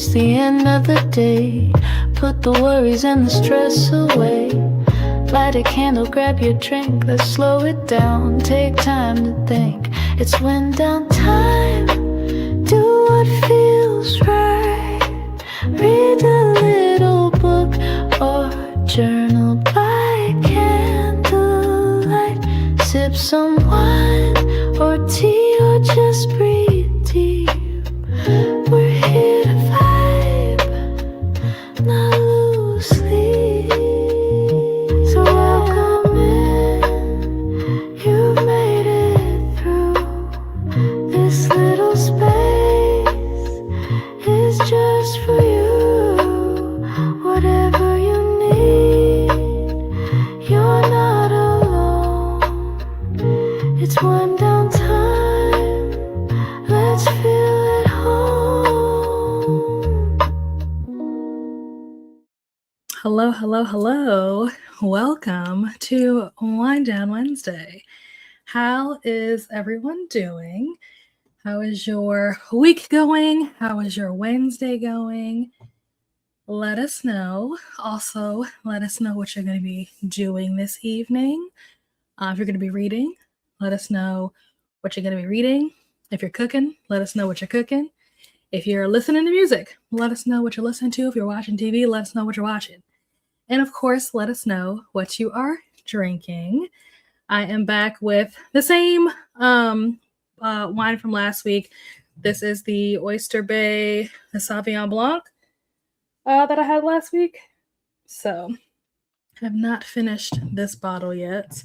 it's the end of the day. Put the worries and the stress away. Light a candle, grab your drink, let's slow it down. Take time to think, it's wind down time. Do what feels right. Read a little book or journal by candlelight. Sip some wine or tea or just breathe deep. We're here to vibe, not lose sleep. So welcome in, you've made it through. This little space is just for you. Whatever you need, you're not alone. It's one down time, let's feel at home. Hello, hello, hello. Welcome to Wind Down Wednesday. How is everyone doing? How is your week going? How is your Wednesday going? Let us know. Also, let us know what you're going to be doing this evening. If you're going to be reading, let us know what you're going to be reading. If you're cooking, let us know what you're cooking. If you're listening to music, let us know what you're listening to. If you're watching TV, let us know what you're watching. And of course, let us know what you are drinking. I am back with the same wine from last week. This is the Oyster Bay the Sauvignon Blanc that I had last week. So I have not finished this bottle yet.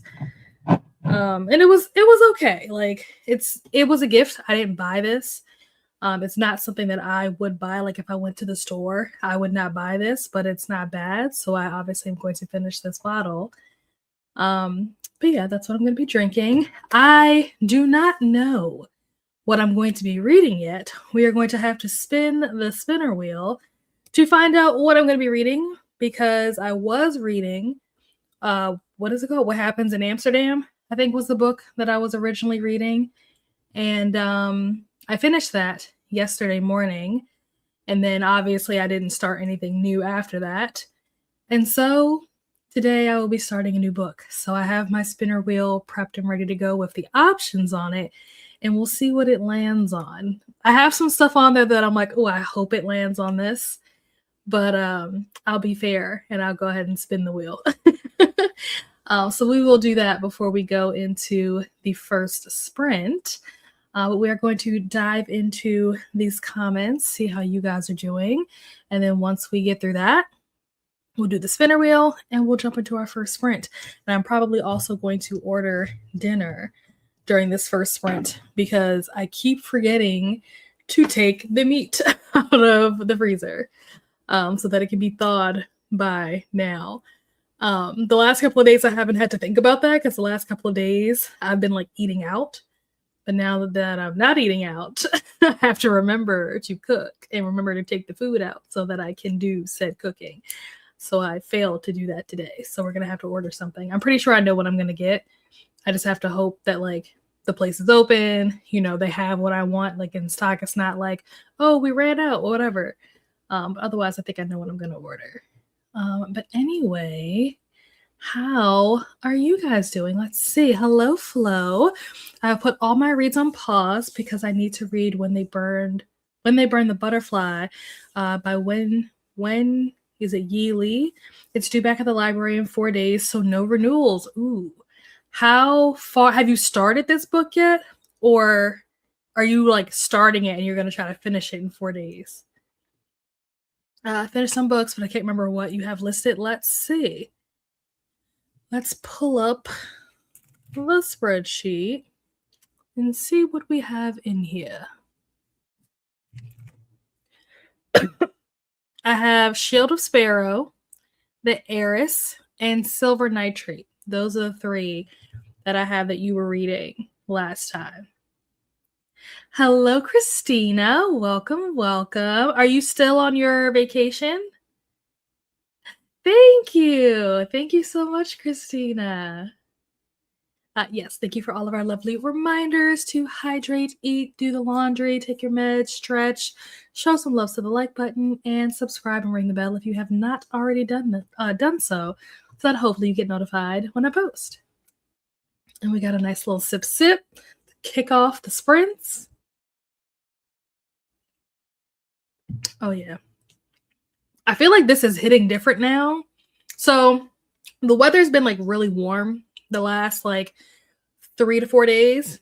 And it was okay. Like it was a gift. I didn't buy this. It's not something that I would buy. Like if I went to the store, I would not buy this, but it's not bad. So I obviously am going to finish this bottle. But yeah, that's what I'm going to be drinking. I do not know what I'm going to be reading yet. We are going to have to spin the spinner wheel to find out what I'm going to be reading, because I was reading, what is it called? What Happens in Amsterdam, I think was the book that I was originally reading. And I finished that yesterday morning. And then obviously I didn't start anything new after that. And so today I will be starting a new book. So I have my spinner wheel prepped and ready to go with the options on it. And we'll see what it lands on. I have some stuff on there that I'm like, oh, I hope it lands on this. But I'll be fair and I'll go ahead and spin the wheel. So we will do that before we go into the first sprint. But we are going to dive into these comments, see how you guys are doing. And then once we get through that, we'll do the spinner wheel and we'll jump into our first sprint. And I'm probably also going to order dinner during this first sprint because I keep forgetting to take the meat out of the freezer so that it can be thawed by now. The last couple of days I haven't had to think about that because the last couple of days I've been like eating out. But now that I'm not eating out, I have to remember to cook and remember to take the food out so that I can do said cooking. So I failed to do that today. So we're going to have to order something. I'm pretty sure I know what I'm going to get. I just have to hope that like the place is open, you know, they have what I want like in stock. It's not like, oh, we ran out or whatever. But otherwise, I think I know what I'm going to order. But anyway, how are you guys doing? Let's see. Hello, Flo. I put all my reads on pause because I need to read When They Burn the Butterfly by when is it Yi Lee? It's due back at the library in 4 days, so no renewals. Ooh. How far have you started this book yet? Or are you like starting it and you're going to try to finish it in 4 days? I finished some books, but I can't remember what you have listed. Let's see. Let's pull up the spreadsheet and see what we have in here. I have Shield of Sparrow, The Heiress, and Silver Nitrate. Those are the 3 that I have that you were reading last time. Hello, Christina. Welcome, welcome. Are you still on your vacation? Thank you. Thank you so much, Christina. Yes, thank you for all of our lovely reminders to hydrate, eat, do the laundry, take your meds, stretch, show some love to the like button, and subscribe and ring the bell if you have not already done so that hopefully you get notified when I post. And we got a nice little sip to kick off the sprints. Oh yeah. I feel like this is hitting different now. So the weather's been like really warm the last like 3 to 4 days,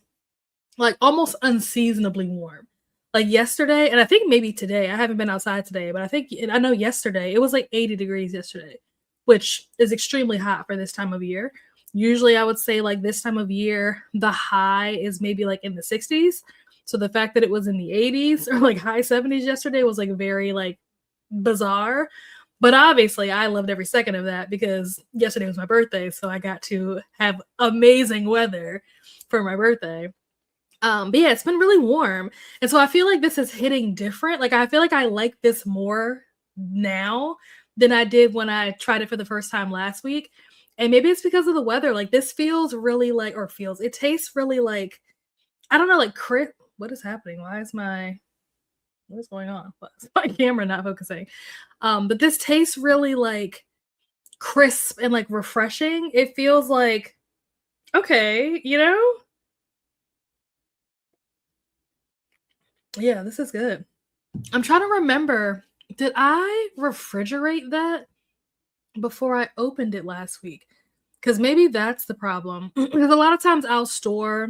like almost unseasonably warm. Like yesterday, and I think maybe today, I haven't been outside today, but I know yesterday it was like 80 degrees yesterday, which is extremely hot for this time of year. Usually I would say like this time of year, the high is maybe like in the 60s. So the fact that it was in the 80s or like high 70s yesterday was like very like bizarre. But obviously I loved every second of that because yesterday was my birthday, so I got to have amazing weather for my birthday. But yeah, it's been really warm. And so I feel like this is hitting different. Like I feel like I like this more now than I did when I tried it for the first time last week. And maybe it's because of the weather. Like this feels really like, or feels, it tastes really like, I don't know, like crisp. What is happening? What is going on? Why is my camera not focusing? But this tastes really like crisp and like refreshing. It feels like, okay, you know? Yeah, this is good. I'm trying to remember, did I refrigerate that before I opened it last week? Because maybe that's the problem. Because a lot of times I'll store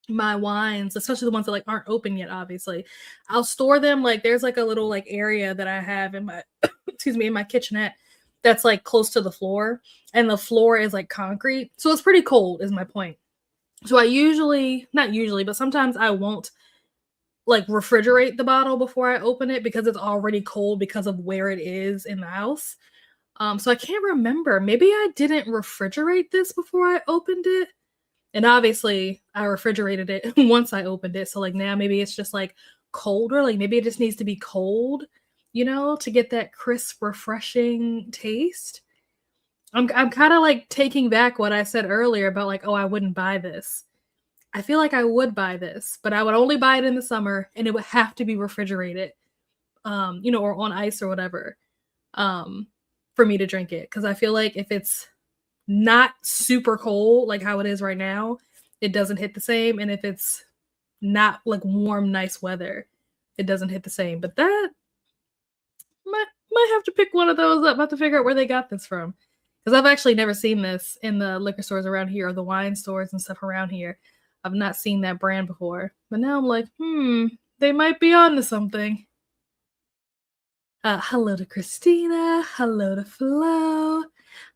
my wines, especially the ones that like aren't open yet, obviously. I'll store them like there's like a little like area that I have in my excuse me, in my kitchenette that's like close to the floor, and the floor is like concrete. So it's pretty cold, is my point. So I usually, not usually, but sometimes I won't like refrigerate the bottle before I open it because it's already cold because of where it is in the house. So I can't remember. Maybe I didn't refrigerate this before I opened it. And obviously I refrigerated it once I opened it. So like now maybe it's just like colder. Like maybe it just needs to be cold, you know, to get that crisp, refreshing taste. I'm kind of like taking back what I said earlier about like, oh, I wouldn't buy this. I feel like I would buy this, but I would only buy it in the summer and it would have to be refrigerated, you know, or on ice or whatever, for me to drink it. Cause I feel like if it's not super cold, like how it is right now, it doesn't hit the same. And if it's not like warm, nice weather, it doesn't hit the same. But that might have to pick one of those up. I have to figure out where they got this from. Because I've actually never seen this in the liquor stores around here or the wine stores and stuff around here. I've not seen that brand before. But now I'm like, they might be onto something. Hello to Christina. Hello to Flo.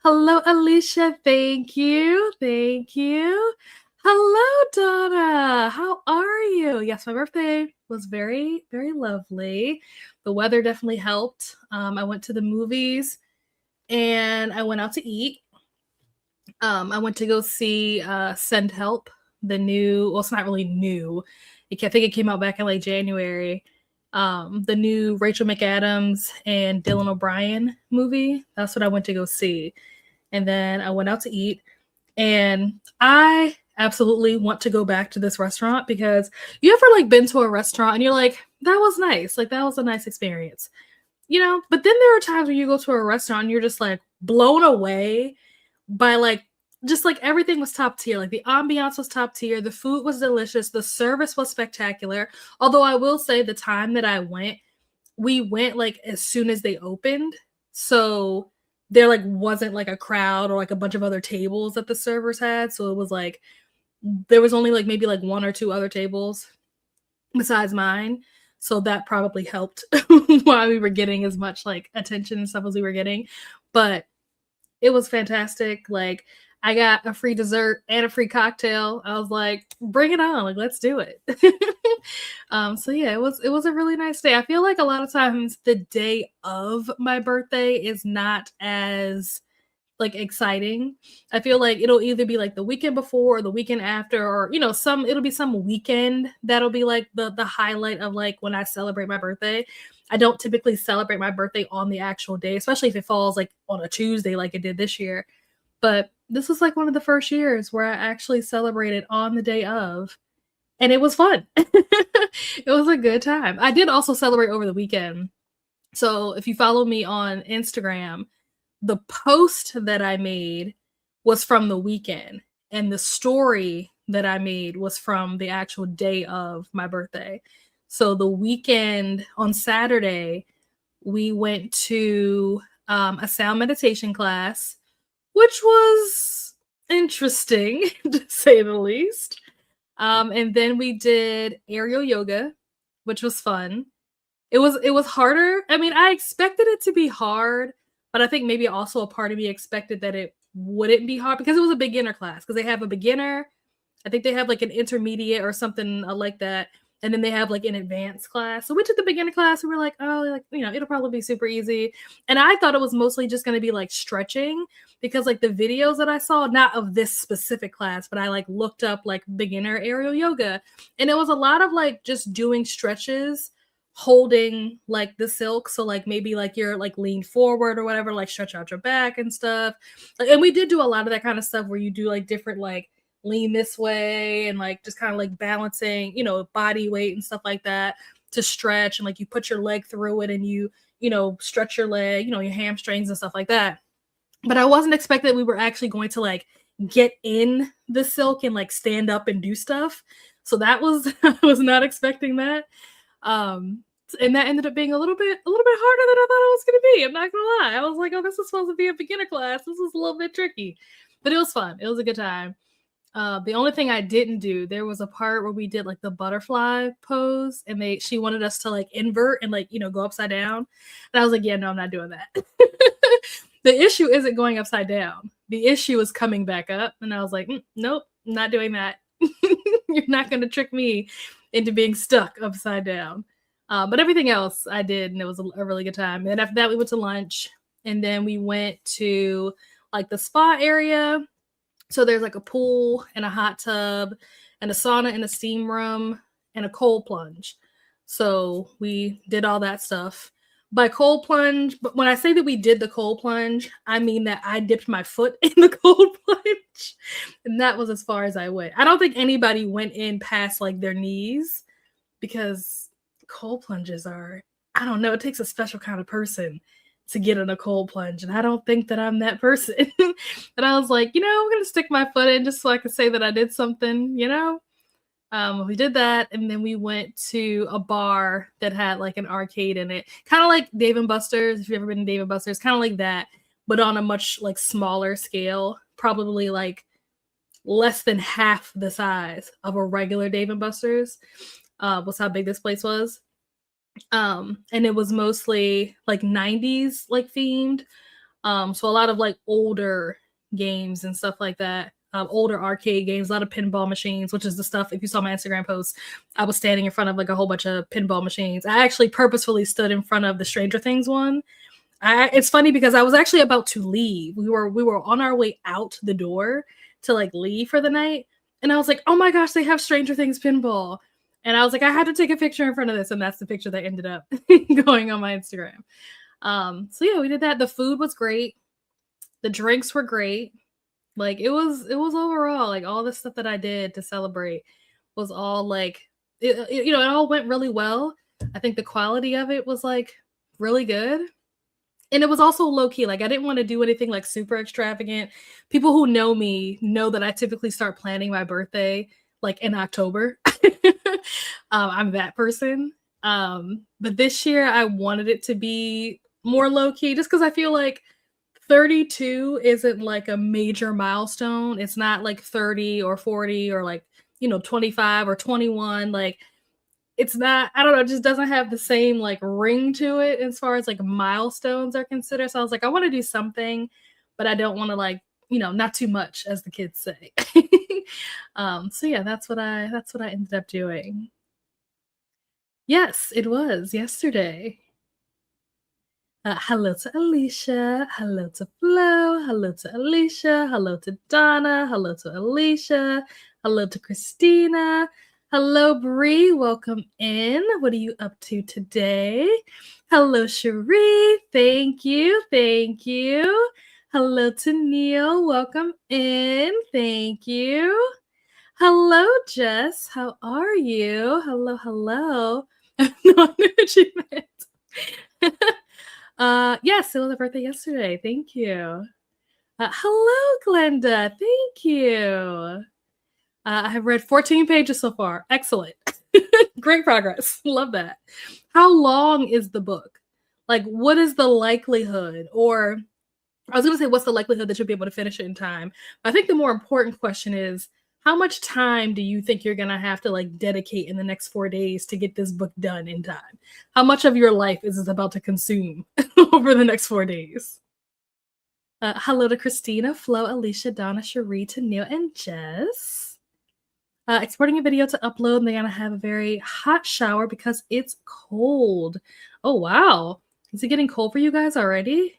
Hello, Alicia. Thank you. Thank you. Hello, Donna. How are you? Yes, my birthday was very, very lovely. The weather definitely helped. I went to the movies and I went out to eat. I went to go see Send Help, the new, well, it's not really new. I think it came out back in like January. The new Rachel McAdams and Dylan O'Brien movie. That's what I went to go see. And then I went out to eat. And I absolutely want to go back to this restaurant because you ever like been to a restaurant and you're like, that was nice. Like that was a nice experience. You know, but then there are times when you go to a restaurant and you're just like blown away by like just like everything was top tier. Like the ambiance was top tier, the food was delicious, the service was spectacular. Although I will say the time that I went, we went like as soon as they opened. So there like wasn't like a crowd or like a bunch of other tables that the servers had. So it was like there was only like maybe like one or two other tables besides mine. So that probably helped why we were getting as much like attention and stuff as we were getting. But it was fantastic. Like I got a free dessert and a free cocktail. I was like, bring it on. Like, let's do it. So yeah, it was a really nice day. I feel like a lot of times the day of my birthday is not as like exciting. I feel like it'll either be like the weekend before or the weekend after, or you know, it'll be some weekend that'll be like the highlight of like when I celebrate my birthday. I don't typically celebrate my birthday on the actual day, especially if it falls like on a Tuesday like it did this year. But this was like one of the first years where I actually celebrated on the day of, and it was fun. It was a good time. I did also celebrate over the weekend. So if you follow me on Instagram, the post that I made was from the weekend, and the story that I made was from the actual day of my birthday. So the weekend on Saturday, we went to a sound meditation class, which was interesting to say the least. And then we did aerial yoga, which was fun. It was harder. I mean, I expected it to be hard, but I think maybe also a part of me expected that it wouldn't be hard because it was a beginner class. Because they have a beginner, I think they have like an intermediate or something like that, and then they have like an advanced class. So we took the beginner class and we're like, oh, like it'll probably be super easy. And I thought it was mostly just going to be like stretching because like the videos that I saw, not of this specific class, but I like looked up like beginner aerial yoga, and it was a lot of like just doing stretches holding like the silk, so like maybe like you're like lean forward or whatever, like stretch out your back and stuff. And we did do a lot of that kind of stuff where you do like different like lean this way and like just kind of like balancing body weight and stuff like that to stretch, and like you put your leg through it and you stretch your leg, your hamstrings and stuff like that. But I wasn't expecting that we were actually going to like get in the silk and like stand up and do stuff. So that was I was not expecting that. And that ended up being a little bit harder than I thought it was going to be. I'm not going to lie. I was like, oh, this is supposed to be a beginner class. This is a little bit tricky, but it was fun. It was a good time. The only thing I didn't do, there was a part where we did like the butterfly pose, and she wanted us to like invert and like, go upside down. And I was like, yeah, no, I'm not doing that. The issue isn't going upside down. The issue is coming back up. And I was like, nope, I'm not doing that. You're not going to trick me into being stuck upside down. But everything else I did, and it was a really good time. And then after that, we went to lunch, and then we went to like the spa area. So there's like a pool and a hot tub and a sauna and a steam room and a cold plunge. So we did all that stuff. By cold plunge, but when I say that we did the cold plunge, I mean that I dipped my foot in the cold plunge, and that was as far as I went. I don't think anybody went in past like their knees, because cold plunges are, I don't know, it takes a special kind of person to get in a cold plunge, and I don't think that I'm that person. And I was like, I'm gonna stick my foot in just so I can say that I did something. We did that, and then we went to a bar that had like an arcade in it, kind of like Dave and Buster's. If you've ever been to Dave and Buster's, kind of like that, but on a much like smaller scale, probably like less than half the size of a regular Dave and Buster's. Was how big this place was. And it was mostly like 90s like themed. So a lot of like older games and stuff like that. Older arcade games, a lot of pinball machines, which is the stuff, if you saw my Instagram post, I was standing in front of like a whole bunch of pinball machines. I actually purposefully stood in front of the Stranger Things one. It's funny because I was actually about to leave. We were on our way out the door to like leave for the night. And I was like, oh my gosh, they have Stranger Things pinball. And I was like, I had to take a picture in front of this. And that's the picture that ended up going on my Instagram. So yeah, we did that. The food was great. The drinks were great. Like it was overall, like all the stuff that I did to celebrate was all like, it all went really well. I think the quality of it was like really good. And it was also low key. Like I didn't want to do anything like super extravagant. People who know me know that I typically start planning my birthday like in October. I'm that person. But this year I wanted it to be more low key just because I feel like 32 isn't like a major milestone. It's not like 30 or 40 or like, 25 or 21. Like it's not, I don't know, it just doesn't have the same like ring to it as far as like milestones are considered. So I was like, I want to do something, but I don't want to like, not too much, as the kids say. So yeah, that's what I ended up doing. Yes, it was yesterday. Hello to Alicia, hello to Flo, hello to Alicia, hello to Donna, hello to Alicia, hello to Christina, hello Bree, welcome in. What are you up to today? Hello Cherie, thank you. Hello to Neil. Welcome in. Thank you. Hello, Jess. How are you? Hello, hello. No, I knew what you meant. Yes, it was a birthday yesterday. Thank you. Hello, Glenda. Thank you. I have read 14 pages so far. Excellent. Great progress. Love that. How long is the book? Like, what is the likelihood? Or I was going to say, what's the likelihood that you'll be able to finish it in time? I think the more important question is, how much time do you think you're going to have to like dedicate in the next 4 days to get this book done in time? How much of your life is this about to consume over the next 4 days? Hello to Christina, Flo, Alicia, Donna, Cherie, Neil, and Jess. Exporting a video to upload, and they're gonna have a very hot shower because it's cold. Oh wow, is it getting cold for you guys already?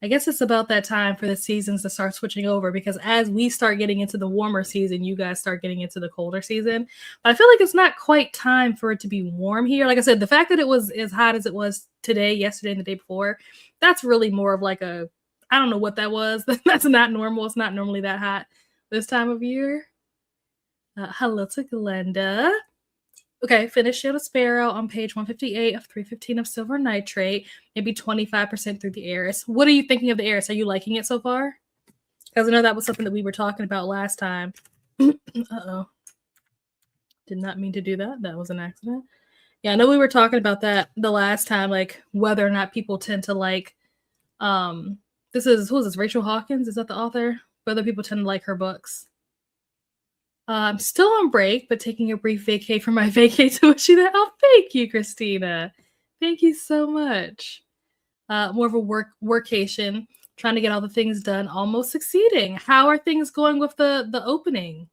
I guess it's about that time for the seasons to start switching over, because as we start getting into the warmer season, you guys start getting into the colder season. But I feel like it's not quite time for it to be warm here. Like I said, the fact that it was as hot as it was today, yesterday, and the day before, that's really more of like a, I don't know what that was. That's not normal. It's not normally that hot this time of year. Hello to Glenda. Okay, finish Shield of Sparrow on page 158 of 315 of Silver Nitrate, maybe 25% through the Heiress. What are you thinking of the Heiress? Are you liking it so far? Because I know that was something that we were talking about last time. Uh-oh. Did not mean to do that. That was an accident. Yeah, I know we were talking about that the last time, like whether or not people tend to like, who is this, Rachel Hawkins? Is that the author? Whether people tend to like her books. I'm still on break, but taking a brief vacay from my vacay to wish you that. Oh, thank you, Christina. Thank you so much. More of a workation, trying to get all the things done, almost succeeding. How are things going with the opening?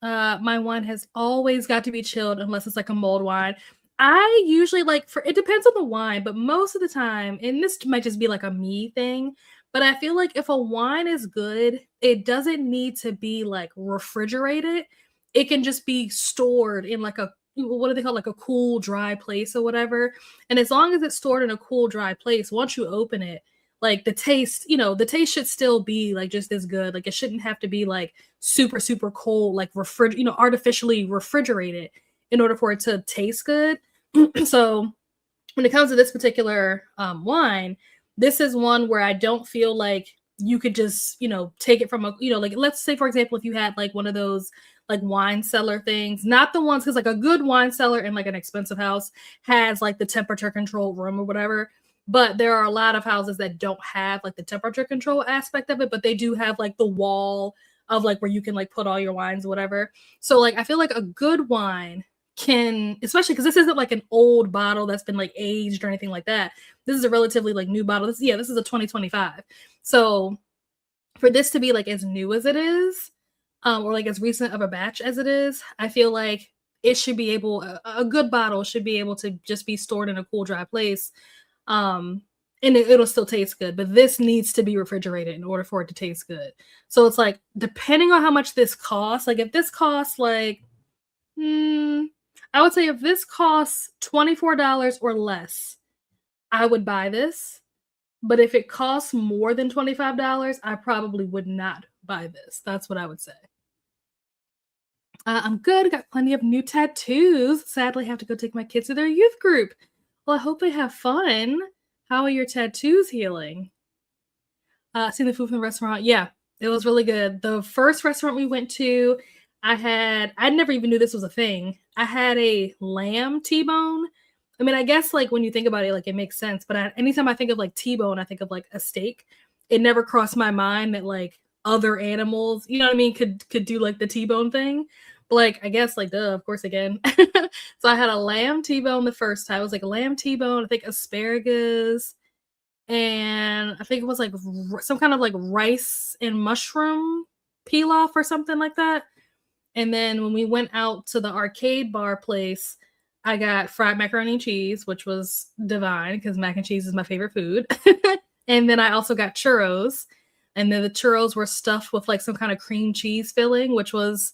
My wine has always got to be chilled unless it's like a mulled wine. I usually like, it depends on the wine, but most of the time, and this might just be like a me thing, but I feel like if a wine is good, it doesn't need to be like refrigerated. It can just be stored in like a, what do they call, like a cool, dry place or whatever. And as long as it's stored in a cool, dry place, once you open it, like the taste, the taste should still be like just as good. Like it shouldn't have to be like super, super cold, like artificially refrigerated in order for it to taste good. So when it comes to this particular wine, this is one where I don't feel like you could just, take it from a, like let's say, for example, if you had like one of those like wine cellar things, not the ones, because like a good wine cellar in like an expensive house has like the temperature controlled room or whatever. But there are a lot of houses that don't have like the temperature control aspect of it, but they do have like the wall of like where you can like put all your wines or whatever. So like I feel like a good wine can, especially because this isn't like an old bottle that's been like aged or anything like that. This is a relatively like new bottle. This is a 2025. So for this to be like as new as it is, or like as recent of a batch as it is, I feel like it should be able, a good bottle should be able to just be stored in a cool, dry place. And it'll still taste good, but this needs to be refrigerated in order for it to taste good. So it's like, depending on how much this costs, like if this costs like, I would say if this costs $24 or less, I would buy this. But if it costs more than $25, I probably would not buy this. That's what I would say. I'm good. Got plenty of new tattoos. Sadly, have to go take my kids to their youth group. Well, I hope they have fun. How are your tattoos healing? Seen the food from the restaurant. Yeah, it was really good. The first restaurant we went to, I never even knew this was a thing. I had a lamb T-bone. I mean, I guess like when you think about it, like it makes sense. But anytime I think of like T-bone, I think of like a steak. It never crossed my mind that like other animals, you know what I mean, could do like the T-bone thing. But like, I guess like, duh, of course again. So I had a lamb T-bone the first time. It was like a lamb T-bone, I think asparagus, and I think it was like some kind of like rice and mushroom pilaf or something like that. And then when we went out to the arcade bar place, I got fried macaroni and cheese, which was divine because mac and cheese is my favorite food. And then I also got churros. And then the churros were stuffed with like some kind of cream cheese filling, which was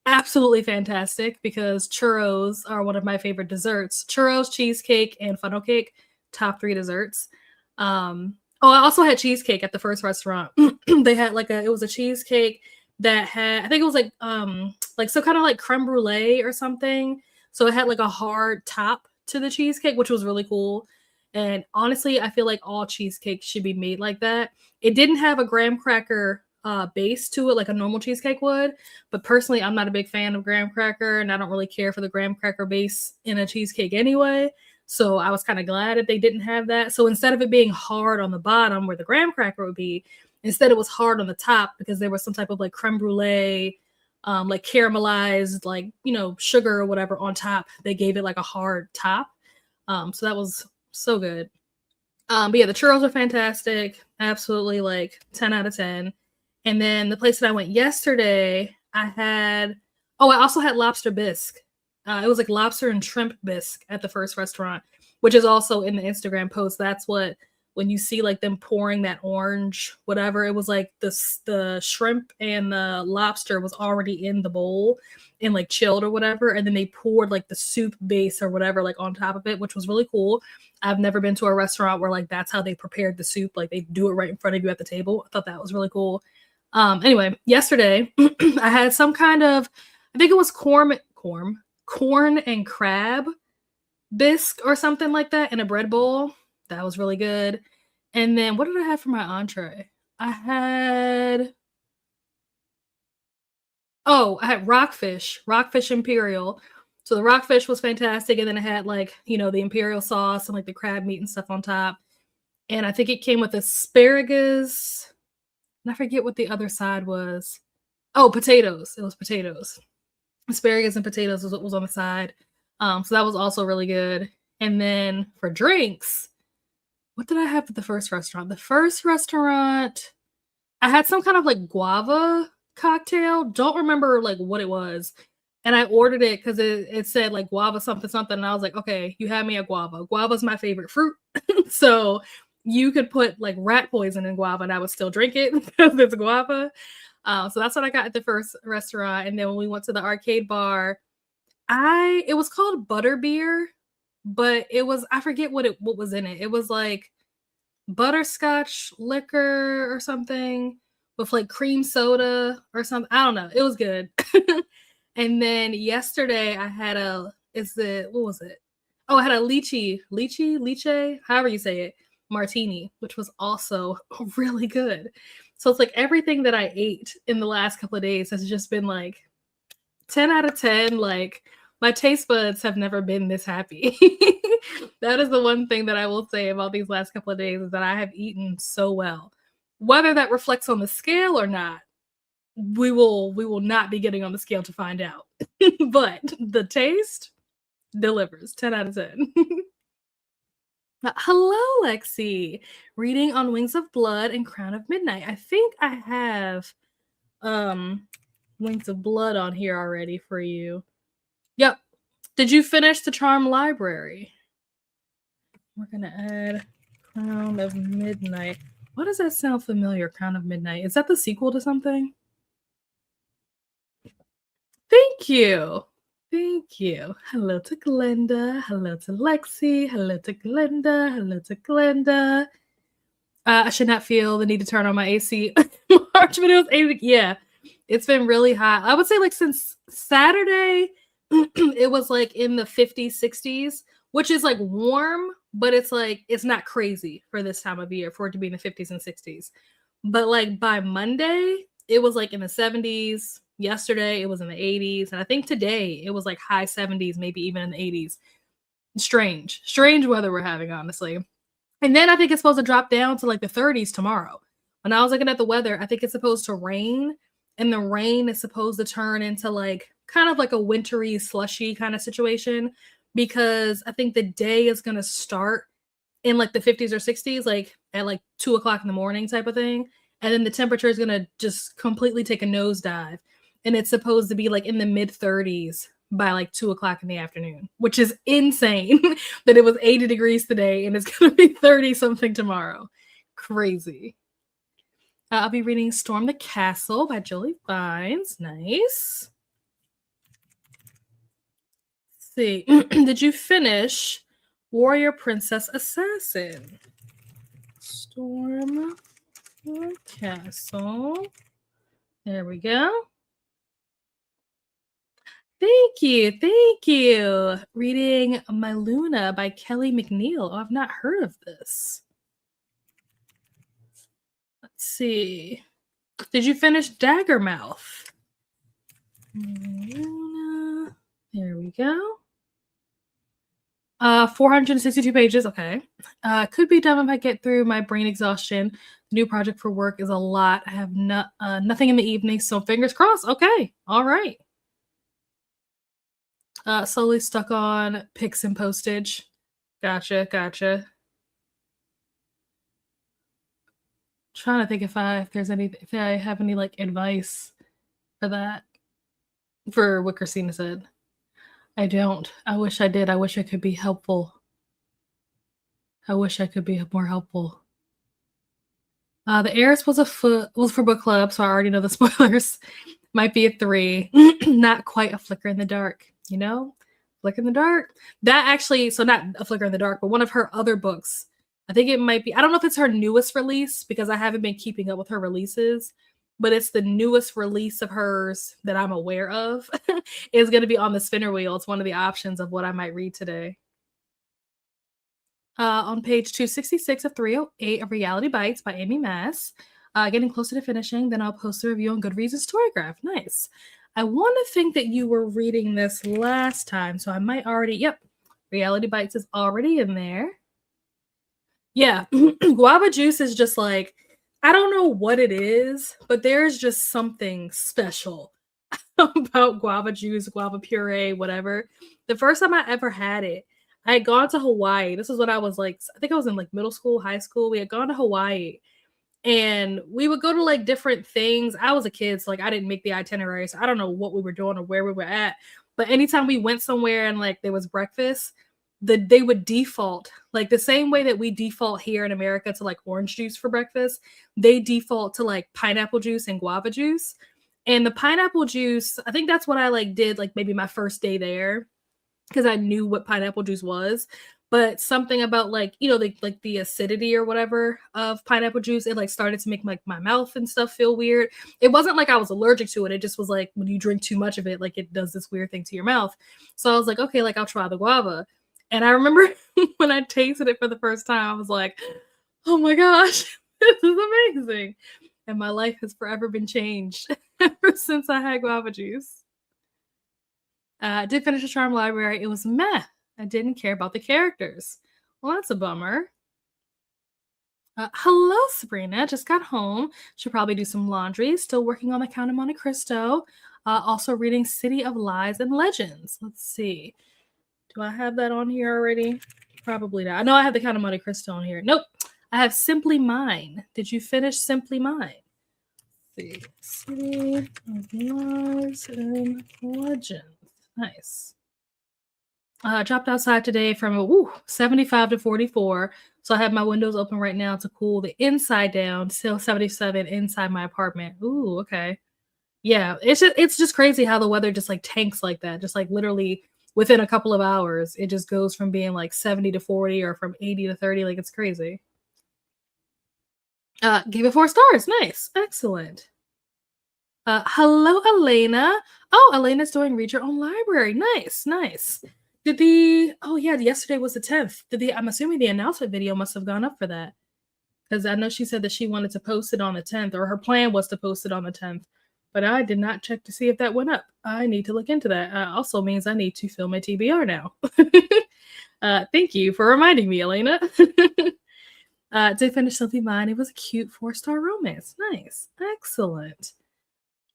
absolutely fantastic because churros are one of my favorite desserts. Churros, cheesecake, and funnel cake, top 3 desserts. Oh, Oh, I also had cheesecake at the first restaurant. They had it was a cheesecake that had, I think it was so kind of like creme brulee or something. So it had like a hard top to the cheesecake, which was really cool. And honestly, I feel like all cheesecake should be made like that. It didn't have a graham cracker base to it like a normal cheesecake would, but personally, I'm not a big fan of graham cracker, and I don't really care for the graham cracker base in a cheesecake anyway. So I was kind of glad that they didn't have that. So instead of it being hard on the bottom where the graham cracker would be, instead it was hard on the top because there was some type of like creme brulee, like caramelized, like, sugar or whatever on top. They gave it like a hard top. So that was so good. But yeah, the churros are fantastic. Absolutely like 10 out of 10. And then the place that I went yesterday, I also had lobster bisque. It was like lobster and shrimp bisque at the first restaurant, which is also in the Instagram post. That's what, when you see like them pouring that orange, whatever, it was like the shrimp and the lobster was already in the bowl and like chilled or whatever. And then they poured like the soup base or whatever, like on top of it, which was really cool. I've never been to a restaurant where like that's how they prepared the soup. Like they do it right in front of you at the table. I thought that was really cool. Anyway, yesterday I had some kind of, I think it was corn and crab bisque or something like that in a bread bowl. That was really good. And then what did I have for my entree? I had rockfish imperial. So the rockfish was fantastic, and then it had like, the imperial sauce and like the crab meat and stuff on top. And I think it came with asparagus. And I forget what the other side was. Oh, potatoes. It was potatoes. Asparagus and potatoes was what was on the side. So that was also really good. And then for drinks, what did I have at the first restaurant? The first restaurant, I had some kind of like guava cocktail. Don't remember like what it was. And I ordered it because it said like guava something something. And I was like, okay, you have me a guava. Guava's my favorite fruit. So you could put like rat poison in guava and I would still drink it because it's guava. So that's what I got at the first restaurant. And then when we went to the arcade bar, it was called butterbeer, but I forget what was in it. It was like butterscotch liquor or something with like cream soda or something. I don't know. It was good. And then yesterday I had what was it? Oh, I had a lychee, however you say it, martini, which was also really good. So it's like everything that I ate in the last couple of days has just been like 10 out of 10. Like my taste buds have never been this happy. That is the one thing that I will say about these last couple of days, is that I have eaten so well. Whether that reflects on the scale or not, we will not be getting on the scale to find out. But the taste delivers 10 out of 10. Hello, Lexi. Reading on Wings of Blood and Crown of Midnight. I think I have Wings of Blood on here already for you. Yep. Did you finish the Charm Library? We're gonna add Crown of Midnight. Why does that sound familiar? Crown of Midnight. Is that the sequel to something? Thank you. Thank you. Hello to Glenda. Hello to Lexi. Hello to Glenda. Hello to Glenda. I should not feel the need to turn on my AC. March videos, 80. Yeah, it's been really hot. I would say like since Saturday, it was like in the 50s, 60s, which is like warm, but it's like, it's not crazy for this time of year for it to be in the 50s and 60s. But like by Monday, it was like in the 70s. Yesterday, it was in the 80s. And I think today it was like high 70s, maybe even in the 80s. Strange weather we're having, honestly. And then I think it's supposed to drop down to like the 30s tomorrow. When I was looking at the weather, I think it's supposed to rain, and the rain is supposed to turn into like kind of like a wintry, slushy kind of situation, because I think the day is going to start in like the 50s or 60s, like at like 2 o'clock in the morning type of thing. And then the temperature is going to just completely take a nosedive. And it's supposed to be like in the mid 30s by like 2 o'clock in the afternoon, which is insane that it was 80 degrees today and it's going to be 30 something tomorrow. Crazy. I'll be reading Storm the Castle by Jolie Vines. Nice. Let's see. Did you finish Warrior Princess Assassin? Storm Castle. There we go. Thank you. Thank you. Reading My Luna by Kelly McNeil. Oh, I've not heard of this. Let's see. Did you finish Daggermouth? Luna. There we go. 462 pages. Okay. Could be done if I get through my brain exhaustion. The new project for work is a lot. I have nothing in the evening, so fingers crossed. Okay. All right. Slowly stuck on pics and postage. Gotcha. Trying to think if I have any like advice for that. For what Christina said. I don't. I wish I did. I wish I could be helpful. I wish I could be more helpful. The Heiress was for book club, so I already know the spoilers. Might be a 3. Not quite a flicker in the dark, you know? Flicker in the dark. That actually, so not a flicker in the dark, but one of her other books. I think it might be, I don't know if it's her newest release because I haven't been keeping up with her releases, but it's the newest release of hers that I'm aware of. Is going to be on the spinner wheel. It's one of the options of what I might read today. On page 266 of 308 of Reality Bites by Amy Mass. Getting closer to finishing, then I'll post a review on Goodreads and Storygraph. Nice. I want to think that you were reading this last time, so I might already, yep, Reality Bites is already in there. Yeah, guava juice is just like, I don't know what it is, but there's just something special about guava juice, guava puree, whatever. The first time I ever had it, I had gone to Hawaii. This is when I was like, I think I was in like middle school, high school. We had gone to Hawaii and we would go to like different things. I was a kid, so like I didn't make the itinerary, so I don't know what we were doing or where we were at. But anytime we went somewhere and like there was breakfast, they would default like the same way that we default here in America to like orange juice for breakfast. They default to like pineapple juice and guava juice. And the pineapple juice, I think that's what I like did like maybe my first day there because I knew what pineapple juice was. But something about like, you know, the acidity or whatever of pineapple juice, it like started to make like my mouth and stuff feel weird. It wasn't like I was allergic to it. It just was like when you drink too much of it, like it does this weird thing to your mouth. So I was like, okay, like I'll try the guava. And I remember when I tasted it for the first time, I was like, oh my gosh, this is amazing. And my life has forever been changed ever since I had guava juice. I did finish the Charm Library. It was meh. I didn't care about the characters. Well, that's a bummer. Hello, Sabrina. Just got home. Should probably do some laundry. Still working on the Count of Monte Cristo. Also reading City of Lies and Legends. Let's see. Do I have that on here already? Probably not. I know I have the Count of Monte Cristo on here. Nope. I have Simply Mine. Did you finish Simply Mine? Let's see. City of Lies and Legends. Nice. Dropped outside today from 75 to 44. So I have my windows open right now to cool the inside down. Still 77 inside my apartment. Ooh, okay. Yeah, it's just crazy how the weather just like tanks like that. Just like literally within a couple of hours, it just goes from being like 70 to 40 or from 80 to 30. Like it's crazy. Gave it 4 stars. Nice. Excellent. Hello, Elena. Oh, Elena's doing Read Your Own Library. Nice. Yesterday was the 10th. I'm assuming the announcement video must have gone up for that. Because I know she said that she wanted to post it on the 10th, or her plan was to post it on the 10th. But I did not check to see if that went up. I need to look into that. Also means I need to film a TBR now. Thank you for reminding me, Elena. Did finish Simply Mine. It was a cute 4-star romance. Nice. Excellent.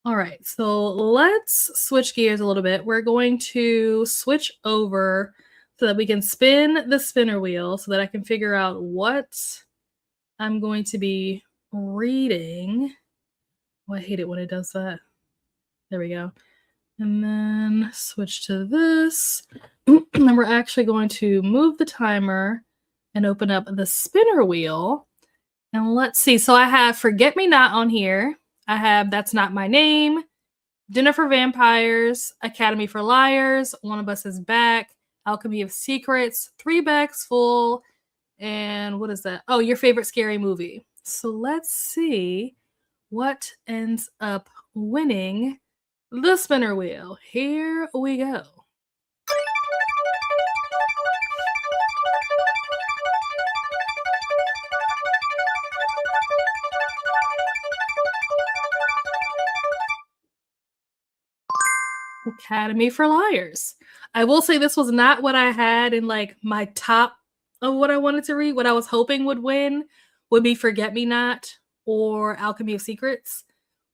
All right, so let's switch gears a little bit. We're going to switch over so that we can spin the spinner wheel so that I can figure out what I'm going to be reading. Oh, I hate it when it does that. There we go. And then switch to this. And we're actually going to move the timer and open up the spinner wheel. And let's see. So I have Forget Me Not on here. I have That's Not My Name, Dinner for Vampires, Academy for Liars, One of Us is Back, Alchemy of Secrets, 3 Bags Full, And what is that? Oh, your favorite scary movie. So let's see what ends up winning the spinner wheel. Here we go. Academy for Liars. I will say this was not what I had in like my top of what I wanted to read. What I was hoping would win would be Forget Me Not or Alchemy of Secrets.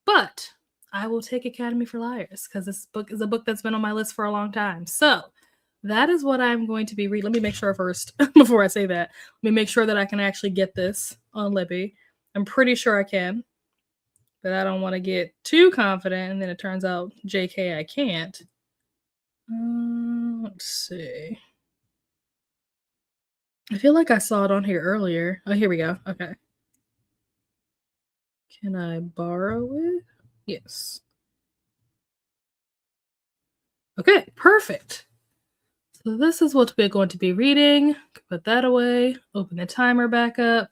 But I will take Academy for Liars because this book is a book that's been on my list for a long time. So that is what I'm going to be reading. Let me make sure first, before I say that, let me make sure that I can actually get this on Libby. I'm pretty sure I can, but I don't want to get too confident and then it turns out, JK, I can't. Let's see. I feel like I saw it on here earlier. Oh, here we go. Okay. Can I borrow it? Yes. Okay, perfect. So this is what we're going to be reading. Put that away. Open the timer back up.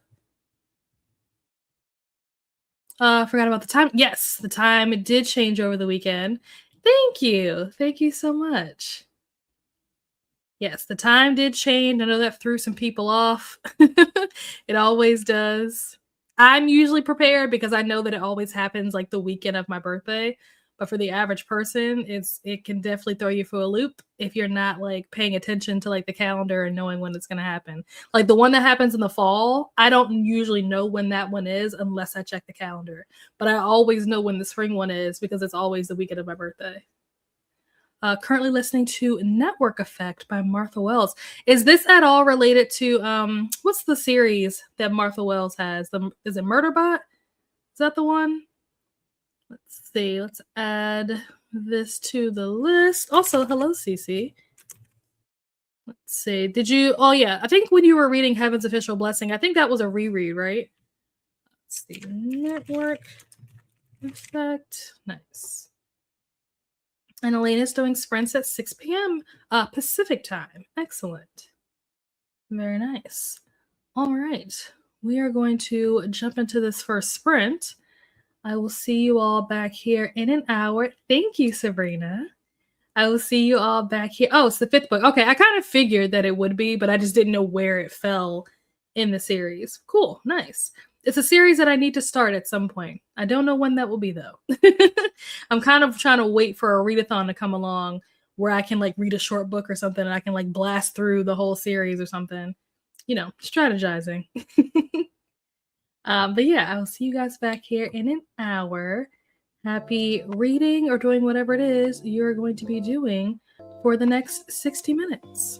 Forgot about the time. Yes, the time did change over the weekend. Thank you. Thank you so much. Yes, the time did change. I know that threw some people off. It always does. I'm usually prepared because I know that it always happens like the weekend of my birthday. But for the average person, it can definitely throw you for a loop if you're not like paying attention to like the calendar and knowing when it's going to happen. Like the one that happens in the fall, I don't usually know when that one is unless I check the calendar. But I always know when the spring one is because it's always the weekend of my birthday. Currently listening to Network Effect by Martha Wells. Is this at all related to what's the series that Martha Wells has? Is it Murderbot? Is that the one? Let's see. Let's add this to the list. Also, hello, Cece. Let's see. Did you? Oh yeah, I think when you were reading Heaven's Official Blessing, I think that was a reread, right? Let's see. Network Effect. Nice. And Elena's doing sprints at 6 p.m. Pacific time. Excellent. Very nice. All right. We are going to jump into this first sprint. I will see you all back here in an hour. Thank you, Sabrina. I will see you all back here. Oh, it's the 5th book. Okay, I kind of figured that it would be, but I just didn't know where it fell in the series. Cool, nice. It's a series that I need to start at some point. I don't know when that will be, though. I'm kind of trying to wait for a readathon to come along where I can like read a short book or something and I can like blast through the whole series or something. You know, strategizing. But yeah, I'll see you guys back here in an hour. Happy reading or doing whatever it is you're going to be doing for the next 60 minutes.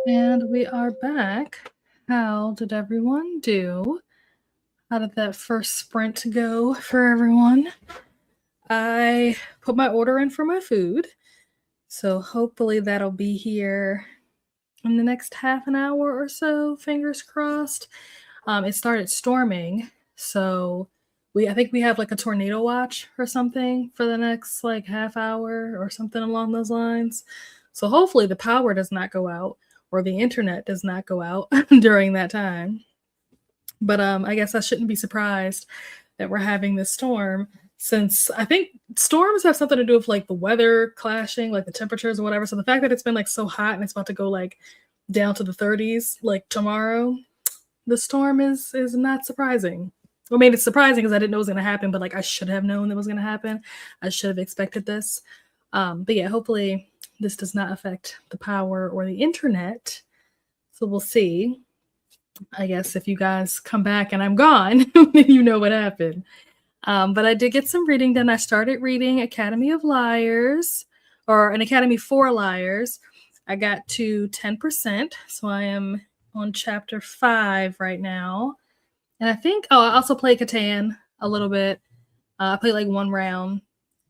And we are back. How did everyone do? How did that first sprint go for everyone? I put my order in for my food, so hopefully that'll be here in the next half an hour or so, fingers crossed. It started storming, so I think we have like a tornado watch or something for the next like half hour or something along those lines. So hopefully the power does not go out or the internet does not go out during that time. But I guess I shouldn't be surprised that we're having this storm, since I think storms have something to do with like the weather clashing, like the temperatures or whatever. So the fact that it's been like so hot and it's about to go like down to the 30s like tomorrow, the storm is not surprising. I mean, it's surprising because I didn't know it was going to happen, but like I should have known it was going to happen. I should have expected this. But yeah, hopefully this does not affect the power or the internet. So we'll see. I guess if you guys come back and I'm gone, then you know what happened. But I did get some reading done. I started reading Academy of Liars, or An Academy for Liars. I got to 10%, so I am on chapter 5 right now. And I think, I also played Catan a little bit. I played like one round.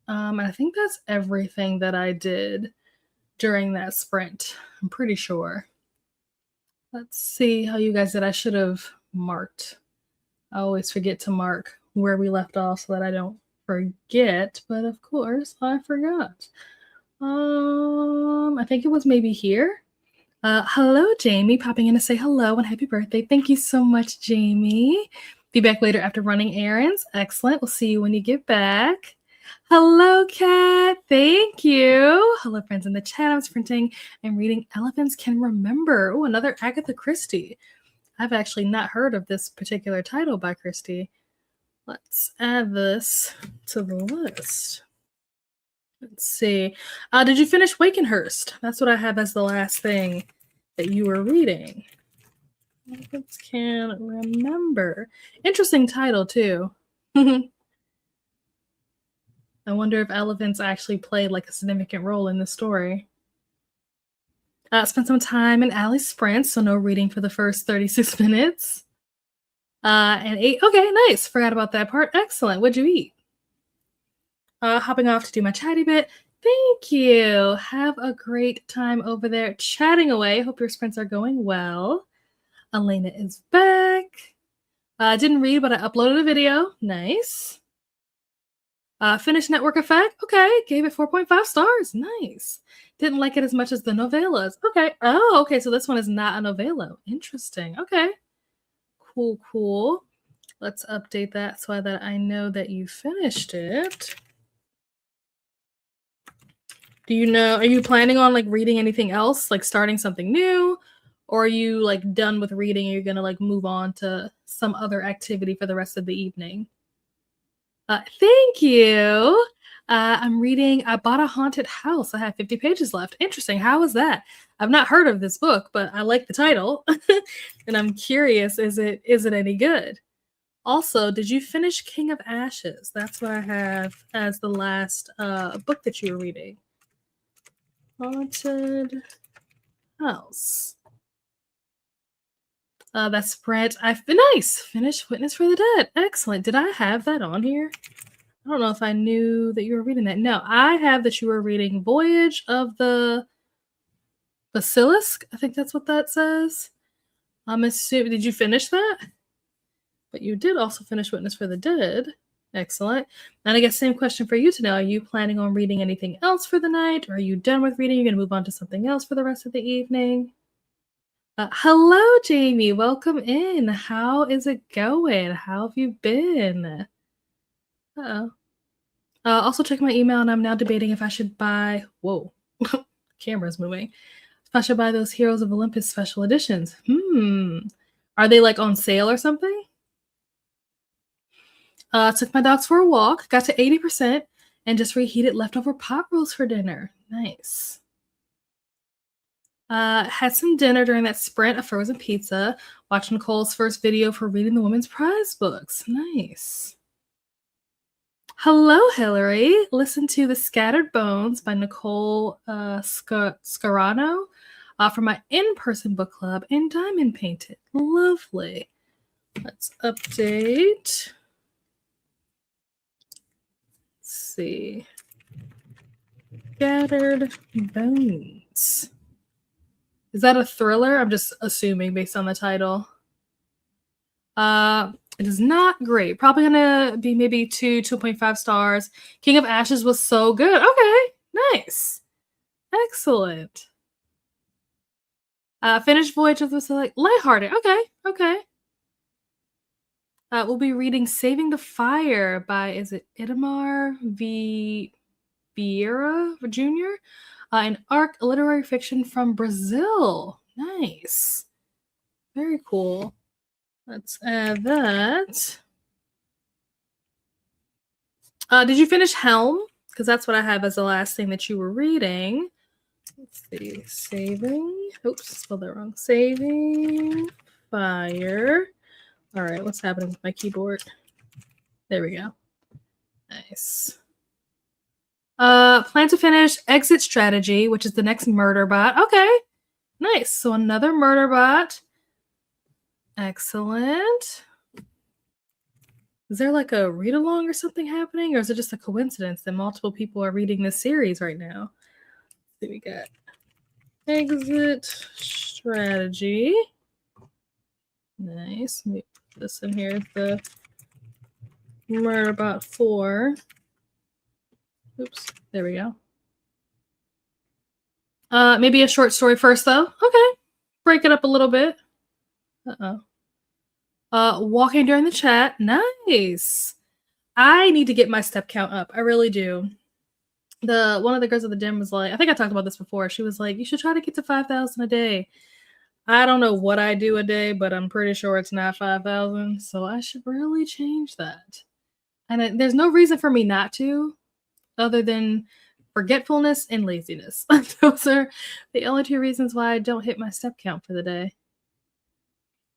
And I think that's everything that I did during that sprint. I'm pretty sure. Let's see how you guys did. I should have marked. I always forget to mark where we left off so that I don't forget, but of course I forgot. I think it was maybe here. Hello, Jamie, popping in to say hello and happy birthday. Thank you so much, Jamie. Be back later after running errands. Excellent. We'll see you when you get back. Hello, Kat. Thank you. Hello, friends in the chat. I'm sprinting and reading Elephants Can Remember. Oh, another Agatha Christie. I've actually not heard of this particular title by Christie. Let's add this to the list. Let's see. Did you finish Wakenhurst? That's what I have as the last thing that you were reading. Elephants Can Remember. Interesting title, too. I wonder if elephants actually played like a significant role in the story. Spent some time in Allie's sprint, so no reading for the first 36 minutes. And ate. Okay, nice. Forgot about that part. Excellent. What'd you eat? Hopping off to do my chatty bit. Thank you. Have a great time over there chatting away. Hope your sprints are going well. Elena is back. Didn't read, but I uploaded a video. Nice. Finished Network Effect. Okay. Gave it 4.5 stars. Nice. Didn't like it as much as the novellas. Okay. Oh, okay. So this one is not a novella. Interesting. Okay. Cool. Let's update that so that I know that you finished it. Do you know, are you planning on like reading anything else, like starting something new? Or are you like done with reading and you're going to like move on to some other activity for the rest of the evening? Thank you. I'm reading I Bought a Haunted House. I have 50 pages left. Interesting. How is that? I've not heard of this book, but I like the title. And I'm curious, is it any good? Also, did you finish King of Ashes? That's what I have as the last book that you were reading. Haunted House. That's Brent. Nice. Finished Witness for the Dead. Excellent. Did I have that on here? I don't know if I knew that you were reading that. No, I have that you were reading Voyage of the Basilisk. I think that's what that says. I'm assuming. Did you finish that? But you did also finish Witness for the Dead. Excellent. And I guess same question for you to know. Are you planning on reading anything else for the night? Or are you done with reading? You're going to move on to something else for the rest of the evening? Hello, Jamie. Welcome in. How is it going? How have you been? Uh-oh. Also check my email, and I'm now debating if I should buy... Whoa. Camera's moving. If I should buy those Heroes of Olympus special editions. Are they like on sale or something? Took my dogs for a walk, got to 80%, and just reheated leftover pot roast for dinner. Nice. Had some dinner during that sprint of frozen pizza. Watched Nicole's first video for reading the women's prize books. Nice. Hello, Hillary. Listen to The Scattered Bones by Nicole Scarano. for my in-person book club and diamond painted. Lovely. Let's update. Let's see. Scattered Bones. Is that a thriller? I'm just assuming based on the title. It is not great. Probably gonna be maybe 2.5 stars. King of Ashes was so good. Okay, nice. Excellent. Finished Voyage of the like lighthearted. Okay. We'll be reading Saving the Fire by, is it Itamar Vieira Jr.? An arc literary fiction from Brazil. Nice. Very cool. Let's add that. Did you finish Helm? Because that's what I have as the last thing that you were reading. Let's see. Saving. Oops, spelled that wrong. Saving Fire. All right, what's happening with my keyboard? There we go. Nice. Plan to finish Exit Strategy, which is the next murder bot. Okay, nice. So another murder bot. Excellent. Is there like a read along or something happening, or is it just a coincidence that multiple people are reading this series right now? Let's see, we got Exit Strategy. Nice. Let me put this in here. The Murderbot 4. Oops. There we go. Maybe a short story first, though. Okay. Break it up a little bit. Walking during the chat. Nice. I need to get my step count up. I really do. One of the girls at the gym was like, I think I talked about this before. She was like, you should try to get to 5,000 a day. I don't know what I do a day, but I'm pretty sure it's not 5,000. So I should really change that. And there's no reason for me not to, other than forgetfulness and laziness. Those are the only two reasons why I don't hit my step count for the day.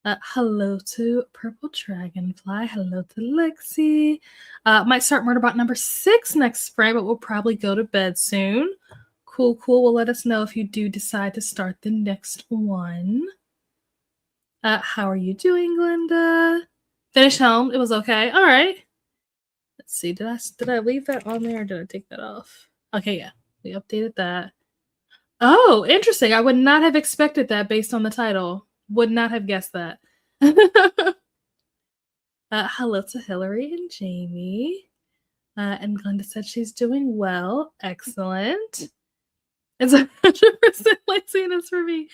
Hello to Purple Dragonfly. Hello to Lexi. Might start Murderbot number 6 next spring, but we'll probably go to bed soon. Cool. Well, let us know if you do decide to start the next one. How are you doing, Glenda? Finished Helm. It was okay. All right. Let's see. Did I leave that on there or did I take that off? Okay, yeah. We updated that. Oh, interesting. I would not have expected that based on the title. Would not have guessed that. Hello to Hillary and Jamie. And Glenda said she's doing well. Excellent. It's 100% laziness for me.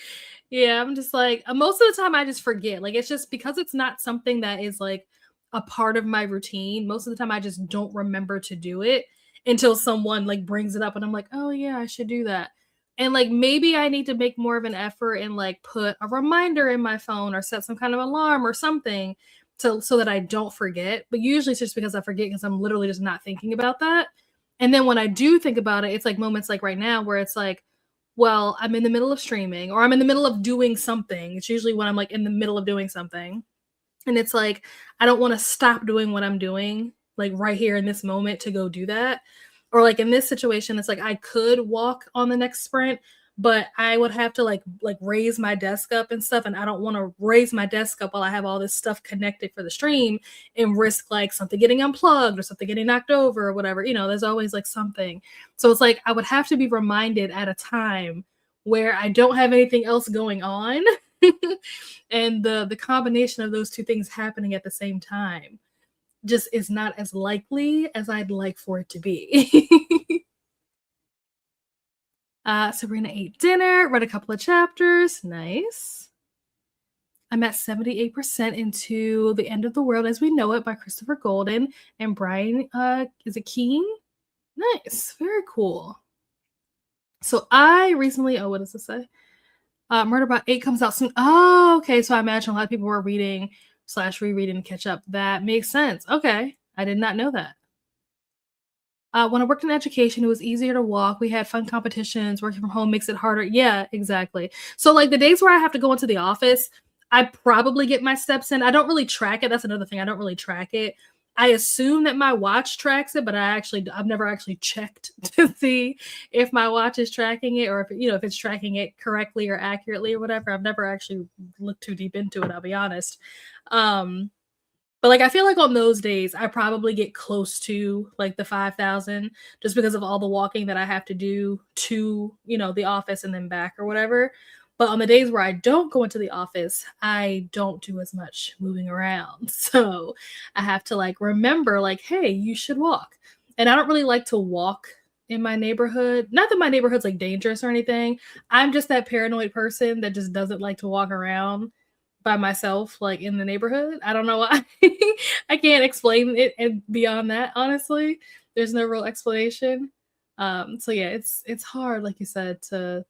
Yeah, I'm just like, most of the time I just forget. Like, it's just because it's not something that is like a part of my routine. Most of the time I just don't remember to do it until someone like brings it up and I'm like, oh yeah, I should do that. And like maybe I need to make more of an effort and like put a reminder in my phone or set some kind of alarm or something so that I don't forget. But usually it's just because I forget because I'm literally just not thinking about that. And then when I do think about it, it's like moments like right now where it's like, well, I'm in the middle of streaming or I'm in the middle of doing something. It's usually when I'm like in the middle of doing something. And it's like, I don't want to stop doing what I'm doing like right here in this moment to go do that. Or like in this situation, it's like I could walk on the next sprint, but I would have to like raise my desk up and stuff. And I don't want to raise my desk up while I have all this stuff connected for the stream and risk like something getting unplugged or something getting knocked over or whatever. You know, there's always like something. So it's like I would have to be reminded at a time where I don't have anything else going on. And the combination of those two things happening at the same time just is not as likely as I'd like for it to be. Sabrina ate dinner, read a couple of chapters. Nice. I'm at 78% into The End of the World as We Know It by Christopher Golden and Brian, is it Keene? Nice. Very cool. So I recently, what does this say? Murderbot 8 comes out soon. Oh, okay. So I imagine a lot of people were reading / rereading to catch up. That makes sense. Okay. I did not know that. When I worked in education, it was easier to walk. We had fun competitions. Working from home makes it harder. Yeah, exactly. So like the days where I have to go into the office, I probably get my steps in. I don't really track it. That's another thing. I don't really track it. I assume that my watch tracks it, but I've never actually checked to see if my watch is tracking it or if it's tracking it correctly or accurately or whatever. I've never actually looked too deep into it, I'll be honest. But like I feel like on those days I probably get close to like the 5,000 just because of all the walking that I have to do to, the office and then back or whatever. But on the days where I don't go into the office, I don't do as much moving around. So I have to like remember like, hey, you should walk. And I don't really like to walk in my neighborhood. Not that my neighborhood's like dangerous or anything. I'm just that paranoid person that just doesn't like to walk around by myself like in the neighborhood. I don't know why. I can't explain it and beyond that, honestly. There's no real explanation. So yeah, it's hard, like you said, to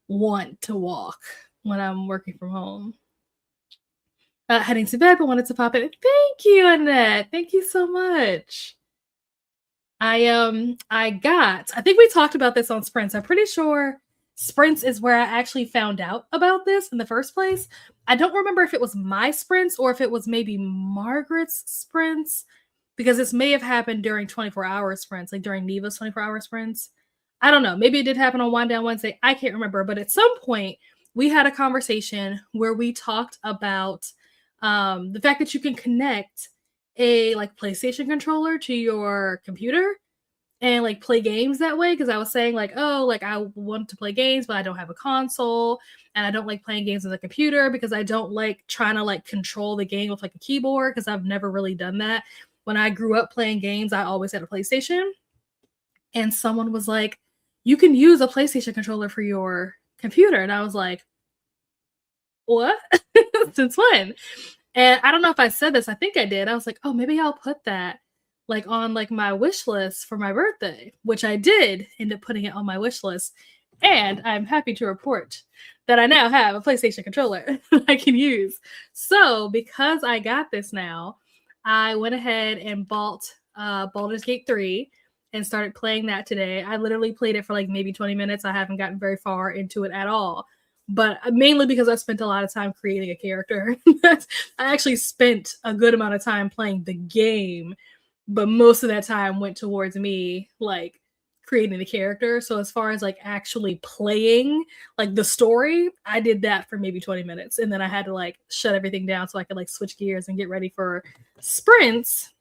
want to walk when I'm working from home. Heading to bed, but wanted to pop in. Thank you, Annette. Thank you so much. I think we talked about this on Sprints. I'm pretty sure Sprints is where I actually found out about this in the first place. I don't remember if it was my Sprints or if it was maybe Margaret's Sprints, because this may have happened during 24-hour sprints, like during Neva's 24-hour sprints. I don't know. Maybe it did happen on Wind Down Wednesday. I can't remember. But at some point, we had a conversation where we talked about the fact that you can connect a like PlayStation controller to your computer and like play games that way, because I was saying like, oh, like I want to play games but I don't have a console, and I don't like playing games on the computer because I don't like trying to like control the game with like a keyboard, because I've never really done that. When I grew up playing games, I always had a PlayStation, and someone was like, you can use a PlayStation controller for your computer, and I was like, what? Since when? And I don't know if I said this. I think I did. I was like, oh, maybe I'll put that like on like my wish list for my birthday, which I did end up putting it on my wish list. And I'm happy to report that I now have a PlayStation controller I can use. So because I got this now, I went ahead and bought Baldur's Gate 3 and started playing that today. I literally played it for like maybe 20 minutes. I haven't gotten very far into it at all, but mainly because I spent a lot of time creating a character. I actually spent a good amount of time playing the game, but most of that time went towards me like creating the character. So as far as like actually playing like the story, I did that for maybe 20 minutes, and then I had to like shut everything down so I could like switch gears and get ready for sprints.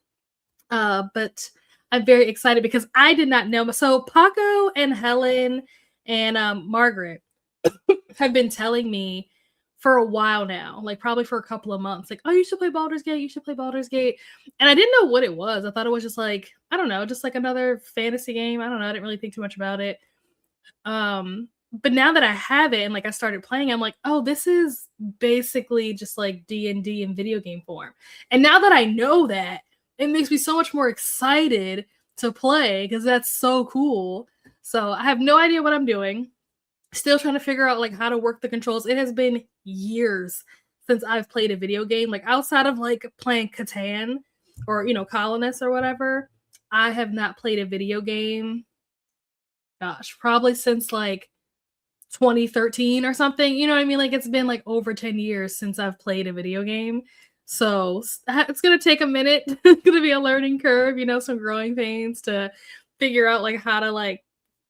But I'm very excited because I did not know. So Paco and Helen and Margaret have been telling me for a while now, like probably for a couple of months, like, oh, you should play Baldur's Gate, you should play Baldur's Gate. And I didn't know what it was. I thought it was just like, I don't know, just like another fantasy game. I don't know. I didn't really think too much about it. But now that I have it and like I started playing, I'm like, oh, this is basically just like D&D in video game form. And now that I know that, it makes me so much more excited to play because that's so cool. So I have no idea what I'm doing. Still trying to figure out like how to work the controls. It has been years since I've played a video game, like outside of like playing Catan or Colonists or whatever. I have not played a video game, gosh, probably since like 2013 or something. You know what I mean? Like it's been like over 10 years since I've played a video game. So it's going to take a minute. It's going to be a learning curve, some growing pains to figure out like how to like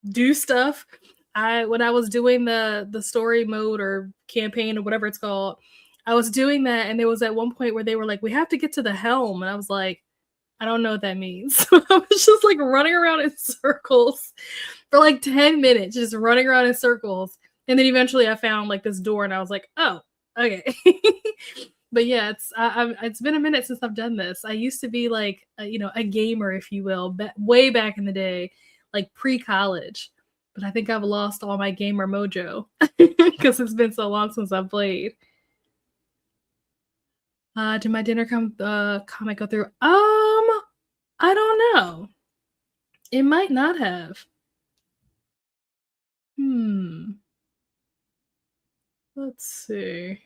do stuff. When I was doing the story mode or campaign or whatever it's called, I was doing that, and there was at one point where they were like, we have to get to the helm, and I was like, I don't know what that means. So I was just like running around in circles for like 10 minutes, just running around in circles. And then eventually I found like this door, and I was like, oh, okay. But yeah, it's been a minute since I've done this. I used to be like a gamer, if you will, way back in the day, like pre-college. But I think I've lost all my gamer mojo because it's been so long since I've played. Did my dinner comic go through? I don't know. It might not have. Let's see.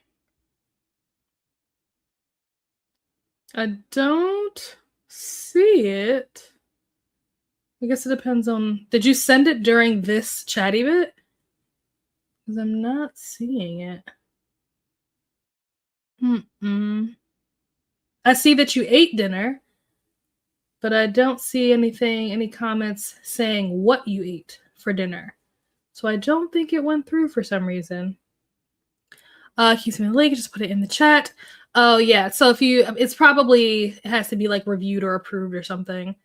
I don't see it. I guess it depends on... Did you send it during this chatty bit? Because I'm not seeing it. I see that you ate dinner, but I don't see any comments saying what you ate for dinner. So I don't think it went through for some reason. Keeps me the link, just put it in the chat. Oh yeah, so if you, it's probably, it has to be like reviewed or approved or something.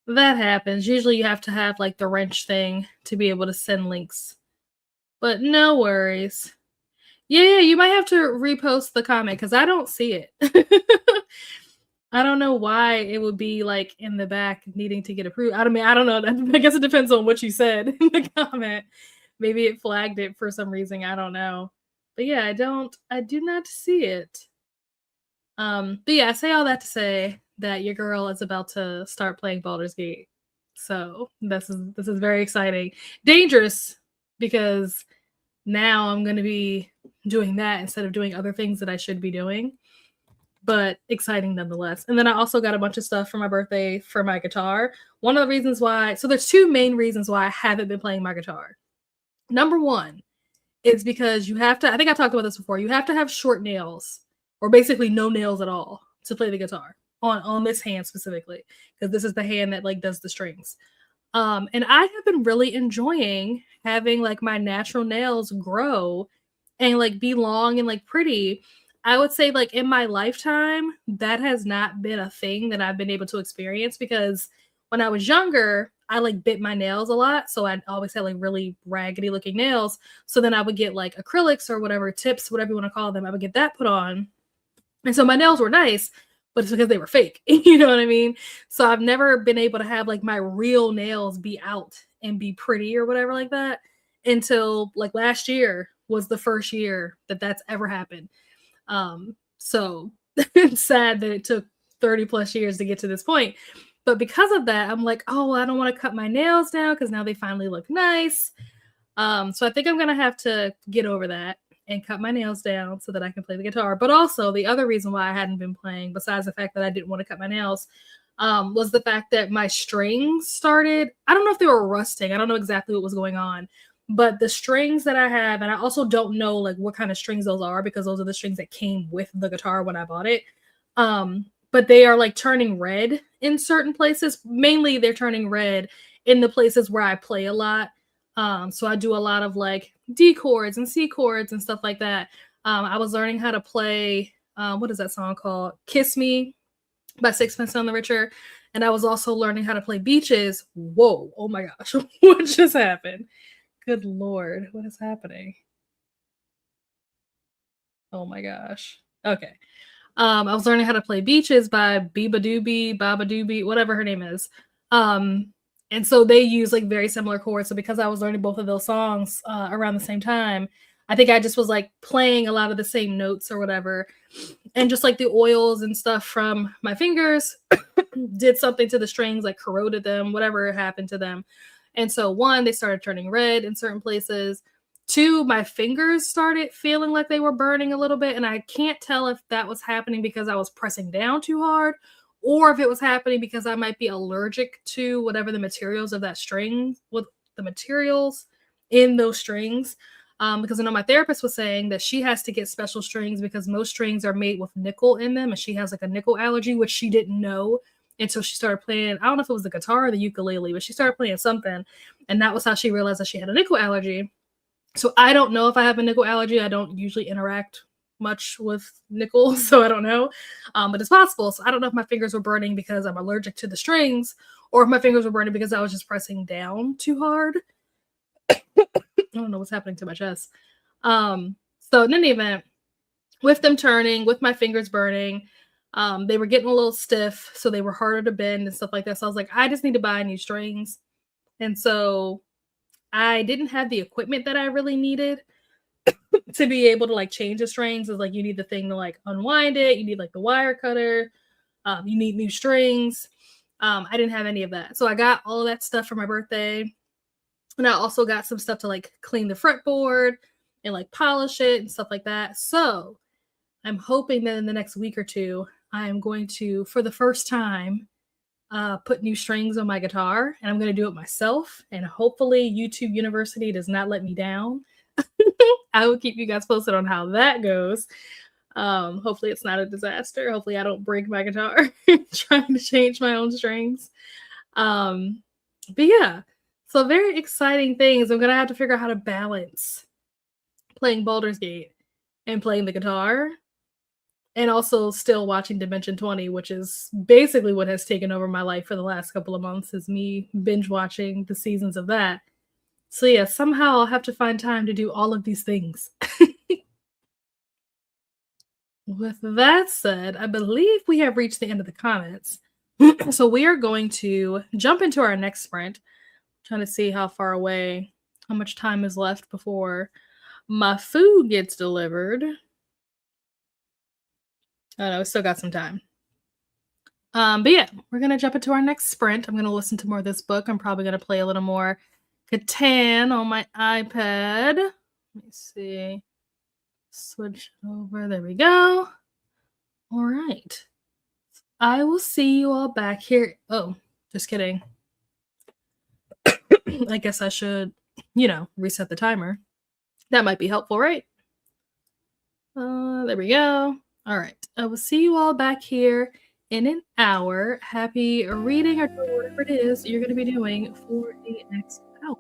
That happens. Usually you have to have like the wrench thing to be able to send links. But no worries. Yeah, you might have to repost the comment because I don't see it. I don't know why it would be like in the back needing to get approved. I mean, I don't know. I guess it depends on what you said in the comment. Maybe it flagged it for some reason. I don't know. But yeah, I do not see it. But yeah, I say all that to say that your girl is about to start playing Baldur's Gate. So this is very exciting. Dangerous because now I'm gonna be doing that instead of doing other things that I should be doing. But exciting nonetheless. And then I also got a bunch of stuff for my birthday for my guitar. One of the reasons why, so there's two main reasons why I haven't been playing my guitar. Number one is because you have to, I think I talked about this before, you have to have short nails or basically no nails at all to play the guitar on this hand specifically, because this is the hand that like does the strings. And I have been really enjoying having like my natural nails grow and like be long and like pretty. I would say like in my lifetime, that has not been a thing that I've been able to experience because when I was younger, I like bit my nails a lot. So I always had like really raggedy looking nails. So then I would get like acrylics or whatever, tips, whatever you want to call them. I would get that put on. And so my nails were nice, but it's because they were fake. You know what I mean? So I've never been able to have like my real nails be out and be pretty or whatever like that until like last year was the first year that that's ever happened. So it's sad that it took 30 plus years to get to this point. But because of that, I'm like, oh, I don't want to cut my nails down because now they finally look nice. So I think I'm gonna have to get over that and cut my nails down so that I can play the guitar. But also the other reason why I hadn't been playing, besides the fact that I didn't want to cut my nails, was the fact that my strings started, I don't know if they were rusting. I don't know exactly what was going on, but the strings that I have, and I also don't know like what kind of strings those are because those are the strings that came with the guitar when I bought it. But they are like turning red in certain places. Mainly they're turning red in the places where I play a lot. So I do a lot of like D chords and C chords and stuff like that. I was learning how to play, what is that song called? Kiss Me by Sixpence None the Richer. And I was also learning how to play Beaches. Whoa, oh my gosh, what just happened? Good Lord, what is happening? Oh my gosh. Okay. I was learning how to play Beaches by Biba Doobie, Baba Doobie, whatever her name is. And so they use like very similar chords. So because I was learning both of those songs around the same time, I think I just was like playing a lot of the same notes or whatever. And just like the oils and stuff from my fingers did something to the strings, like corroded them, whatever happened to them. And so one, they started turning red in certain places. Two, my fingers started feeling like they were burning a little bit. And I can't tell if that was happening because I was pressing down too hard or if it was happening because I might be allergic to whatever the materials of that string, with the materials in those strings. Because I know my therapist was saying that she has to get special strings because most strings are made with nickel in them. And she has like a nickel allergy, which she didn't know until she started playing. I don't know if it was the guitar or the ukulele, but she started playing something. And that was how she realized that she had a nickel allergy. So I don't know if I have a nickel allergy. I don't usually interact much with nickel, so I don't know. But it's possible. So I don't know if my fingers were burning because I'm allergic to the strings or if my fingers were burning because I was just pressing down too hard. I don't know what's happening to my chest. So in any event, with them turning, with my fingers burning, they were getting a little stiff, so they were harder to bend and stuff like that. So I was like, I just need to buy new strings. And so I didn't have the equipment that I really needed to be able to like change the strings. It's like you need the thing to like unwind it. You need like the wire cutter. You need new strings. I didn't have any of that. So I got all of that stuff for my birthday. And I also got some stuff to like clean the fretboard and like polish it and stuff like that. So I'm hoping that in the next week or two, I am going to, for the first time, put new strings on my guitar, and I'm going to do it myself. And hopefully YouTube University does not let me down. I will keep you guys posted on how that goes. Hopefully it's not a disaster. Hopefully I don't break my guitar trying to change my own strings. But yeah, so very exciting things. I'm gonna have to figure out how to balance playing Baldur's Gate and playing the guitar, and also still watching Dimension 20, which is basically what has taken over my life for the last couple of months, is me binge watching the seasons of that. So yeah, somehow I'll have to find time to do all of these things. With that said, I believe we have reached the end of the comments. So we are going to jump into our next sprint, trying to see how far away, how much time is left before my food gets delivered. Oh no, we still got some time. But yeah, we're gonna jump into our next sprint. I'm gonna listen to more of this book. I'm probably gonna play a little more Catan on my iPad. Let me see. Switch it over. There we go. All right. I will see you all back here. Oh, just kidding. I guess I should, reset the timer. That might be helpful, right? There we go. All right. I will see you all back here in an hour. Happy reading or whatever it is you're going to be doing for the next hour.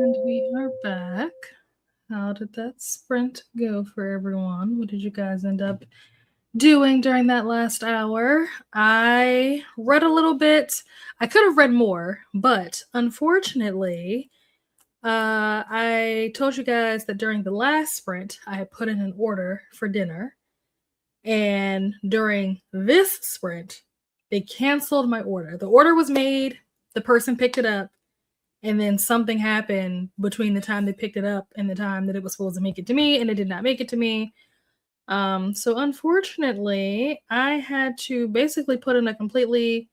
And we are back. How did that sprint go for everyone? What did you guys end up doing during that last hour? I read a little bit. I could have read more, but unfortunately, I told you guys that during the last sprint, I had put in an order for dinner. And during this sprint, they canceled my order. The order was made, the person picked it up, and then something happened between the time they picked it up and the time that it was supposed to make it to me, and it did not make it to me. So unfortunately, I had to basically put in a completely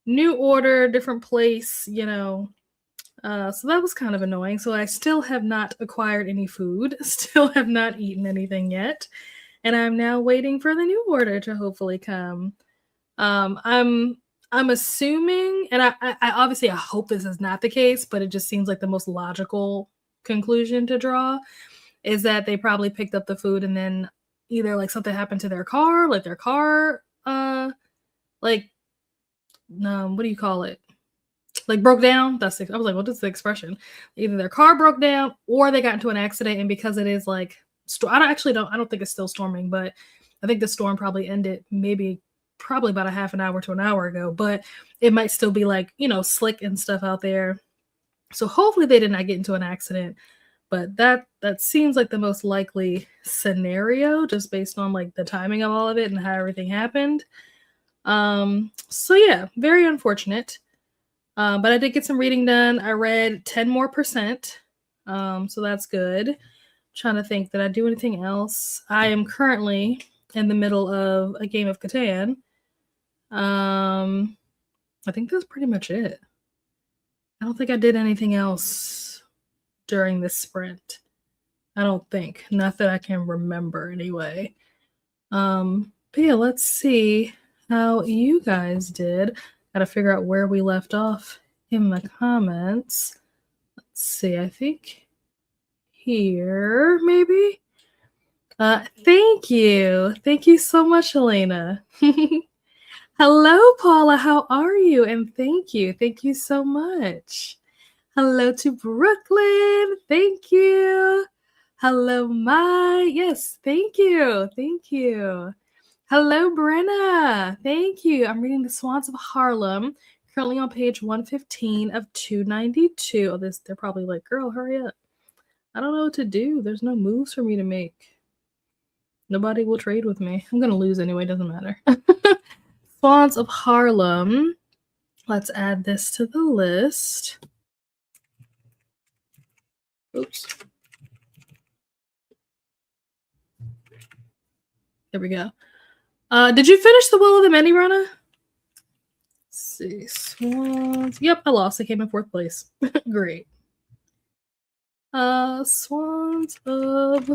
new order, different place, so that was kind of annoying. So I still have not acquired any food, still have not eaten anything yet, and I'm now waiting for the new order to hopefully come. I'm assuming, and I obviously I hope this is not the case, but it just seems like the most logical conclusion to draw is that they probably picked up the food and then either like something happened to their car, like their car, like what do you call it? Like broke down. I was like, what is the expression? Either their car broke down or they got into an accident, and because it is like, I don't think it's still storming, but I think the storm probably ended probably about a half an hour to an hour ago, but it might still be like, slick and stuff out there. So hopefully they did not get into an accident, but that seems like the most likely scenario just based on like the timing of all of it and how everything happened. So yeah, very unfortunate. But I did get some reading done. I read 10 more percent. So that's good. Trying to think, did I do anything else? I am currently in the middle of a game of Catan. I think that's pretty much it. I don't think I did anything else during this sprint. I don't think. Not that I can remember anyway. But yeah, let's see how you guys did. Gotta figure out where we left off in the comments. Let's see, I think here, maybe? Thank you. Thank you so much, Elena. Hello, Paula. How are you? And thank you. Thank you so much. Hello to Brooklyn. Thank you. Hello, Mai. Yes, thank you. Thank you. Hello, Brenna. Thank you. I'm reading The Swans of Harlem, currently on page 115 of 292. Oh, they're probably like, girl, hurry up. I don't know what to do. There's no moves for me to make. Nobody will trade with me. I'm going to lose anyway. Doesn't matter. Swans of Harlem. Let's add this to the list. Oops. There we go. Did you finish The Will of the Many, Rana? Let's see. Swans. Yep, I lost. I came in 4th place. Great. Swans of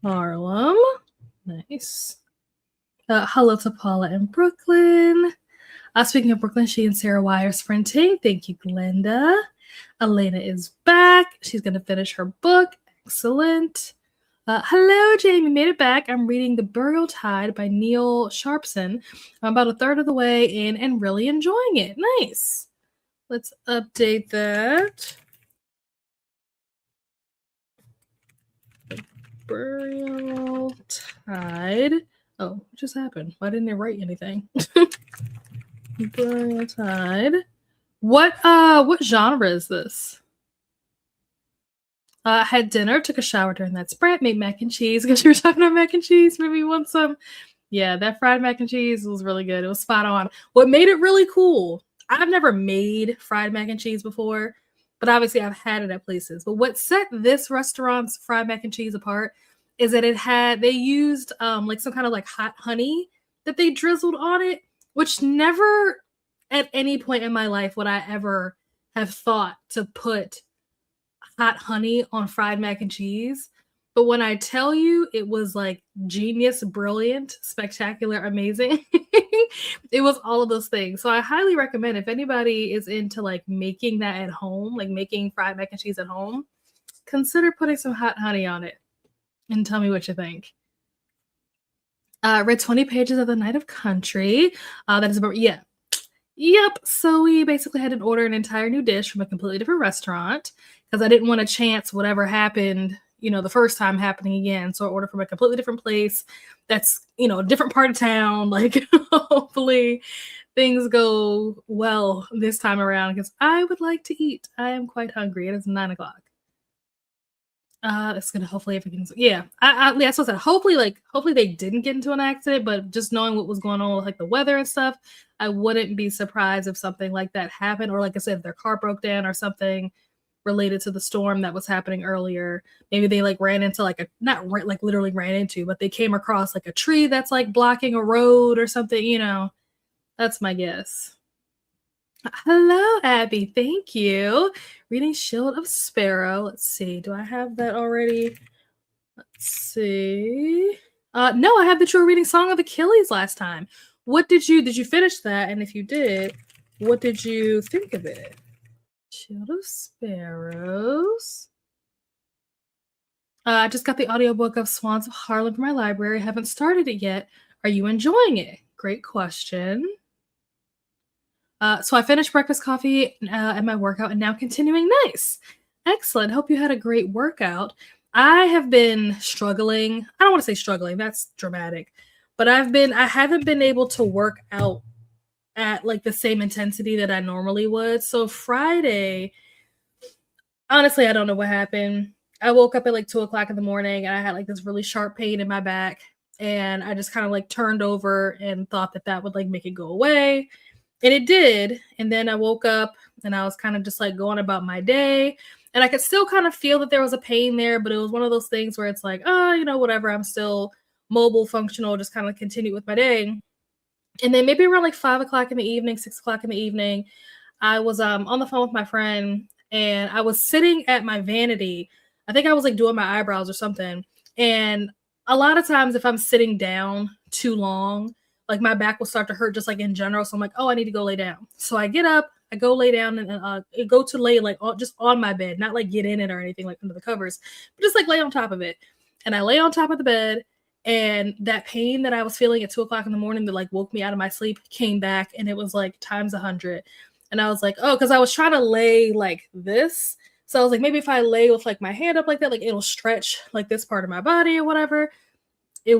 Harlem. Nice. Hello to Paula in Brooklyn. Speaking of Brooklyn, she and Sarah Y are sprinting. Thank you, Glenda. Elena is back. She's going to finish her book. Excellent. Hello, Jamie. Made it back. I'm reading The Burial Tide by Neil Sharpson. I'm about a third of the way in and really enjoying it. Nice. Let's update that. Burial Tide. Oh, what just happened? Why didn't it write anything? Burial Tide. What genre is this? Had dinner, took a shower during that sprint, made mac and cheese because you were talking about mac and cheese. Maybe you want some. Yeah, that fried mac and cheese was really good. It was spot on. What made it really cool, I've never made fried mac and cheese before, but obviously I've had it at places. But what set this restaurant's fried mac and cheese apart is that they used like some kind of like hot honey that they drizzled on it, which never at any point in my life would I ever have thought to put hot honey on fried mac and cheese. But when I tell you it was like genius, brilliant, spectacular, amazing, it was all of those things. So I highly recommend if anybody is into like making that at home, like making fried mac and cheese at home, consider putting some hot honey on it and tell me what you think. Read 20 pages of The Night of Country. That is about, yeah. Yep. So we basically had to order an entire new dish from a completely different restaurant because I didn't want to chance whatever happened, the first time happening again. So I ordered from a completely different place that's, a different part of town. Like, hopefully things go well this time around because I would like to eat. I am quite hungry. It is 9 o'clock. It's gonna hopefully everything's yeah. Yeah, that's what I said. Hopefully they didn't get into an accident, but just knowing what was going on with like the weather and stuff, I wouldn't be surprised if something like that happened, or like I said, if their car broke down or something related to the storm that was happening earlier. Maybe they like ran into like a not like literally ran into, but they came across like a tree that's like blocking a road or something. That's my guess. Hello, Abby. Thank you. Reading Shield of Sparrow. Let's see. Do I have that already? Let's see. No, I have that you were reading Song of Achilles last time. What did you finish that? And if you did, what did you think of it? Shield of Sparrows. I just got the audiobook of Swans of Harlem from my library. Haven't started it yet. Are you enjoying it? Great question. So I finished breakfast coffee and my workout and now continuing. Nice. Excellent. Hope you had a great workout. I have been struggling. I don't want to say struggling. That's dramatic. But I haven't been able to work out at like the same intensity that I normally would. So Friday, honestly, I don't know what happened. I woke up at like 2 o'clock in the morning and I had like this really sharp pain in my back. And I just kind of like turned over and thought that would like make it go away. And it did. And then I woke up and I was kind of just like going about my day. And I could still kind of feel that there was a pain there, but it was one of those things where it's like, oh, whatever. I'm still mobile, functional, just kind of continue with my day. And then maybe around like 5 o'clock in the evening, 6 o'clock in the evening, I was on the phone with my friend and I was sitting at my vanity. I think I was like doing my eyebrows or something. And a lot of times if I'm sitting down too long, like my back will start to hurt just like in general. So I'm like, oh, I need to go lay down. So I get up, I go lay down and go to lay like just on my bed, not like get in it or anything like under the covers, but just like lay on top of it. And I lay on top of the bed and that pain that I was feeling at 2 o'clock in the morning that like woke me out of my sleep came back and it was like times 100. And I was like, oh, because I was trying to lay like this. So I was like, maybe if I lay with like my hand up like that, like it'll stretch like this part of my body or whatever. It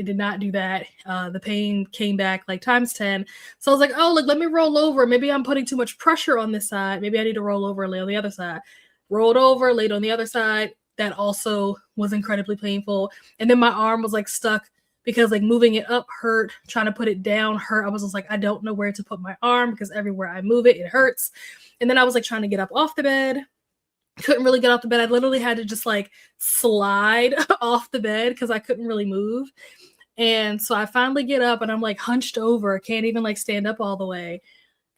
did not do that. The pain came back like times 10. So I was like, oh, like let me roll over. Maybe I'm putting too much pressure on this side. Maybe I need to roll over and lay on the other side. Rolled over, laid on the other side. That also was incredibly painful. And then my arm was like stuck because like moving it up hurt, trying to put it down hurt. I was just like, I don't know where to put my arm because everywhere I move it, it hurts. And then I was like trying to get up off the bed. Couldn't really get off the bed. I literally had to just like slide off the bed because I couldn't really move. And so I finally get up and I'm like hunched over, can't even like stand up all the way.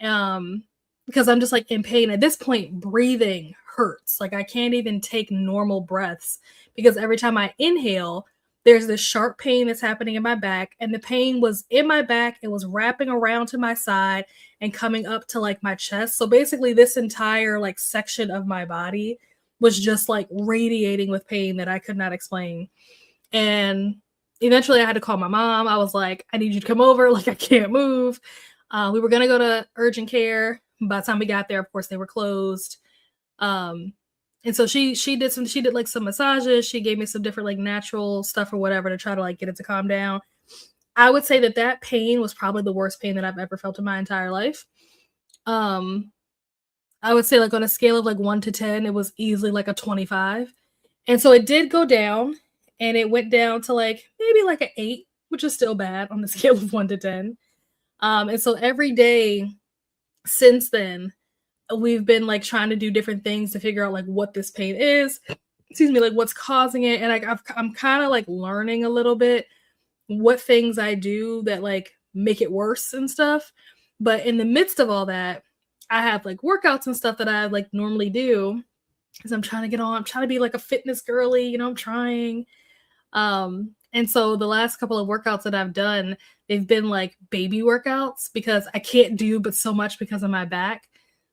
Because I'm just like in pain. At this point, breathing hurts. Like I can't even take normal breaths because every time I inhale, there's this sharp pain that's happening in my back. And the pain was in my back. It was wrapping around to my side and coming up to like my chest. So basically this entire like section of my body was just like radiating with pain that I could not explain. And eventually I had to call my mom. I was like, I need you to come over. Like I can't move. We were going to go to urgent care. By the time we got there, of course, they were closed. And so she did like some massages. She gave me some different like natural stuff or whatever to try to like get it to calm down. I would say that pain was probably the worst pain that I've ever felt in my entire life. I would say like on a scale of like 1 to 10, it was easily like a 25. And so it did go down and it went down to like maybe like an 8, which is still bad on the scale of 1 to 10. And so every day since then, we've been like trying to do different things to figure out like what this pain is, like what's causing it. And like I'm kind of like learning a little bit what things I do that like make it worse and stuff. But in the midst of all that, I have like workouts and stuff that I like normally do because I'm trying to be like a fitness girly, I'm trying. And so the last couple of workouts that I've done, they've been like baby workouts because I can't do but so much because of my back.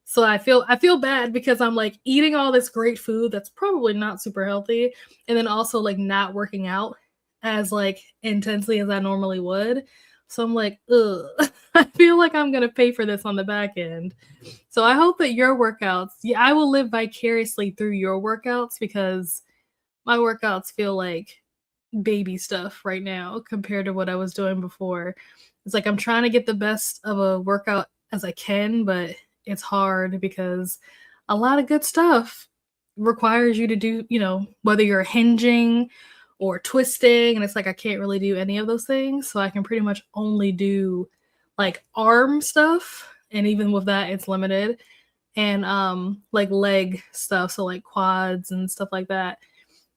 So I feel bad because I'm like eating all this great food that's probably not super healthy and then also like not working out as like intensely as I normally would. So I'm like, ugh, I feel like I'm gonna pay for this on the back end. So I hope that your workouts, yeah, I will live vicariously through your workouts because my workouts feel like baby stuff right now compared to what I was doing before. It's like I'm trying to get the best of a workout as I can, but it's hard because a lot of good stuff requires you to do, whether you're hinging or twisting. And it's like I can't really do any of those things. So I can pretty much only do like arm stuff. And even with that, it's limited. And like leg stuff. So like quads and stuff like that.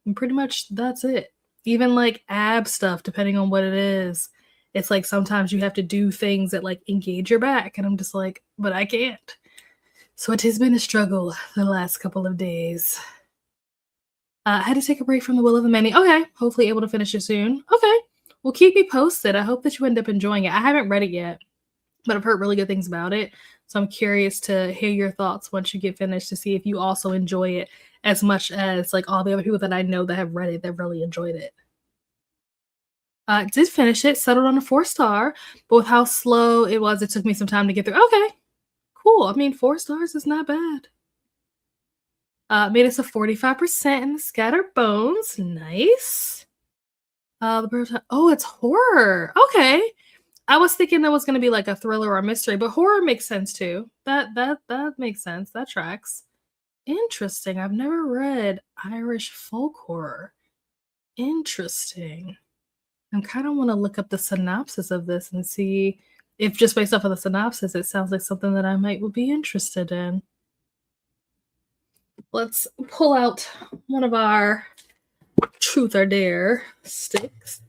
And pretty much that's it. Even like ab stuff, depending on what it is. It's like sometimes you have to do things that like engage your back. And I'm just like, but I can't. So it has been a struggle the last couple of days. I had to take a break from the will of the many. Okay, hopefully able to finish it soon. Okay, well, keep me posted. I hope that you end up enjoying it. I haven't read it yet, but I've heard really good things about it. So I'm curious to hear your thoughts once you get finished to see if you also enjoy it as much as like all the other people that I know that have read it that really enjoyed it. Did finish it, settled on a 4-star, but with how slow it was, it took me some time to get through. Okay, cool. I mean, 4 stars is not bad. Made us a 45% in the scattered bones. Nice. Oh, it's horror. Okay. I was thinking that was gonna be like a thriller or a mystery, but horror makes sense too. That makes sense. That tracks. Interesting. I've never read Irish folk horror. Interesting. I kind of want to look up the synopsis of this and see if just based off of the synopsis, it sounds like something that I might would be interested in. Let's pull out one of our truth or dare sticks.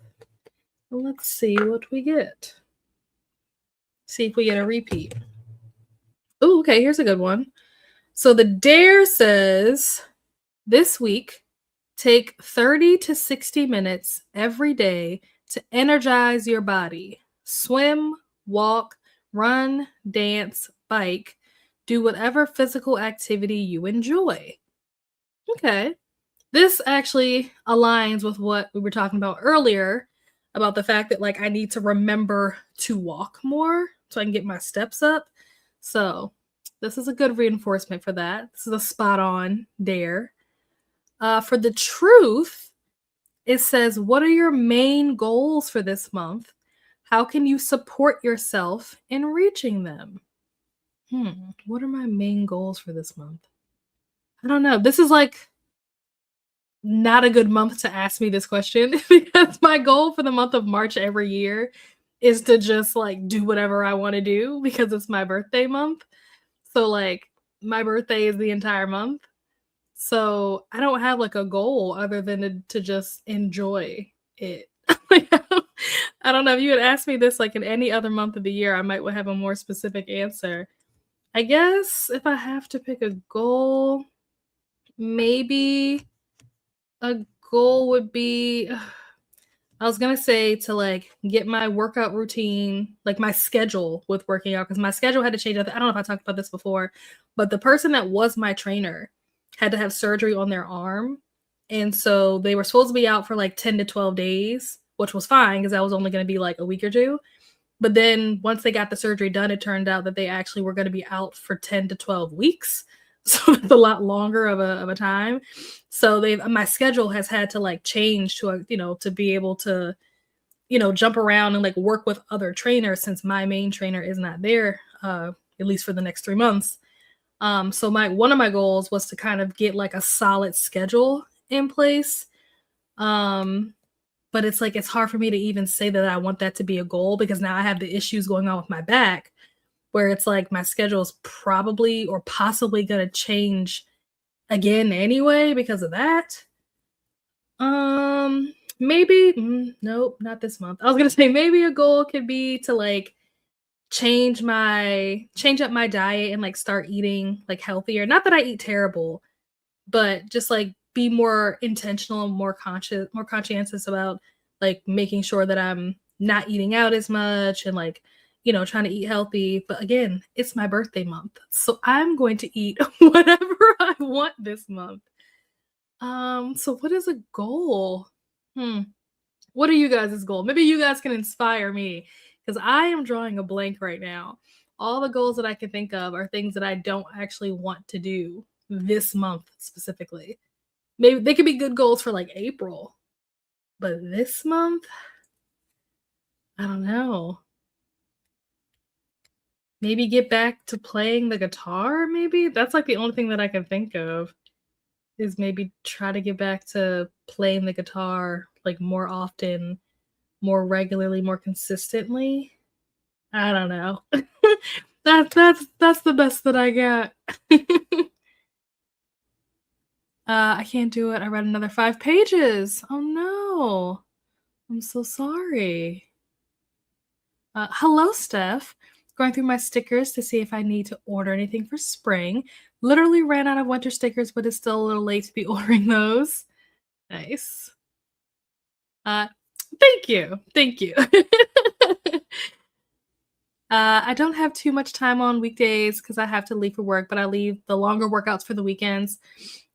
Let's see what we get. See if we get a repeat. Oh, okay, here's a good one. So the dare says this week, take 30 to 60 minutes every day to energize your body. Swim, walk, run, dance, bike, do whatever physical activity you enjoy. Okay. This actually aligns with what we were talking about earlier about the fact that like I need to remember to walk more so I can get my steps up. So this is a good reinforcement for that. This is a spot on dare. For the truth, it says, what are your main goals for this month? How can you support yourself in reaching them? What are my main goals for this month? I don't know. This is like not a good month to ask me this question because my goal for the month of March every year is to just like do whatever I want to do because it's my birthday month. So like my birthday is the entire month. So I don't have like a goal other than to just enjoy it. I don't know if you had asked me this like in any other month of the year, I might have a more specific answer. I guess if I have to pick a goal, maybe a goal would be I was gonna say to like get my workout routine, like my schedule with working out, because my schedule had to change. I don't know if I talked about this before, but the person that was my trainer had to have surgery on their arm. And so they were supposed to be out for like 10 to 12 days, which was fine because that was only going to be like a week or two. But then once they got the surgery done, it turned out that they actually were going to be out for 10 to 12 weeks. So it's a lot longer of a time. So my schedule has had to like change to, to be able to, jump around and like work with other trainers since my main trainer is not there, at least for the next 3 months. So one of my goals was to kind of get like a solid schedule in place. But it's like, it's hard for me to even say that I want that to be a goal because now I have the issues going on with my back where it's like my schedule is probably or possibly going to change again anyway because of that. Maybe, nope, not this month. I was going to say maybe a goal could be to like change up my diet and like start eating like healthier. Not that I eat terrible, but just like be more intentional, more conscientious about like making sure that I'm not eating out as much and like, trying to eat healthy. But again, it's my birthday month. So I'm going to eat whatever I want this month. So what is a goal? What are you guys' goal? Maybe you guys can inspire me because I am drawing a blank right now. All the goals that I can think of are things that I don't actually want to do this month specifically. Maybe they could be good goals for like April, but this month, I don't know. Maybe get back to playing the guitar, maybe? That's like the only thing that I can think of is maybe try to get back to playing the guitar like more often, more regularly, more consistently. I don't know. That's the best that I got. I can't do it. I read another 5 pages. Oh no. I'm so sorry. Hello, Steph. Going through my stickers to see if I need to order anything for spring. Literally ran out of winter stickers, but it's still a little late to be ordering those. Nice. Uh, thank you. Thank you. I don't have too much time on weekdays because I have to leave for work, but I leave the longer workouts for the weekends.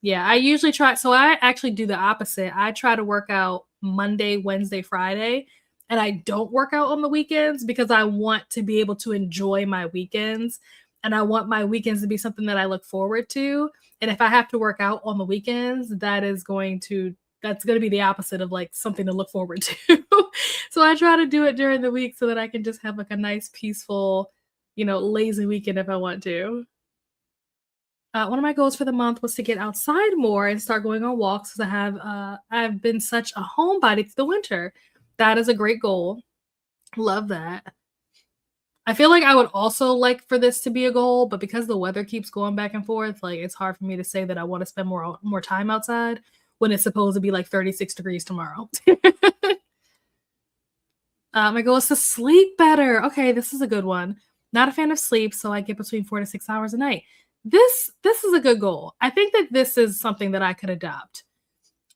Yeah, I usually try. So I actually do the opposite. I try to work out Monday, Wednesday, Friday, and I don't work out on the weekends because I want to be able to enjoy my weekends. And I want my weekends to be something that I look forward to. And if I have to work out on the weekends, that's going to be the opposite of like something to look forward to. So I try to do it during the week so that I can just have like a nice, peaceful, lazy weekend if I want to. One of my goals for the month was to get outside more and start going on walks because I've been such a homebody through the winter. That is a great goal. Love that. I feel like I would also like for this to be a goal, but because the weather keeps going back and forth, like it's hard for me to say that I want to spend more time outside when it's supposed to be like 36 degrees tomorrow. My goal is to sleep better. Okay, this is a good one. Not a fan of sleep, so I get between 4 to 6 hours a night. This is a good goal. I think that this is something that I could adopt.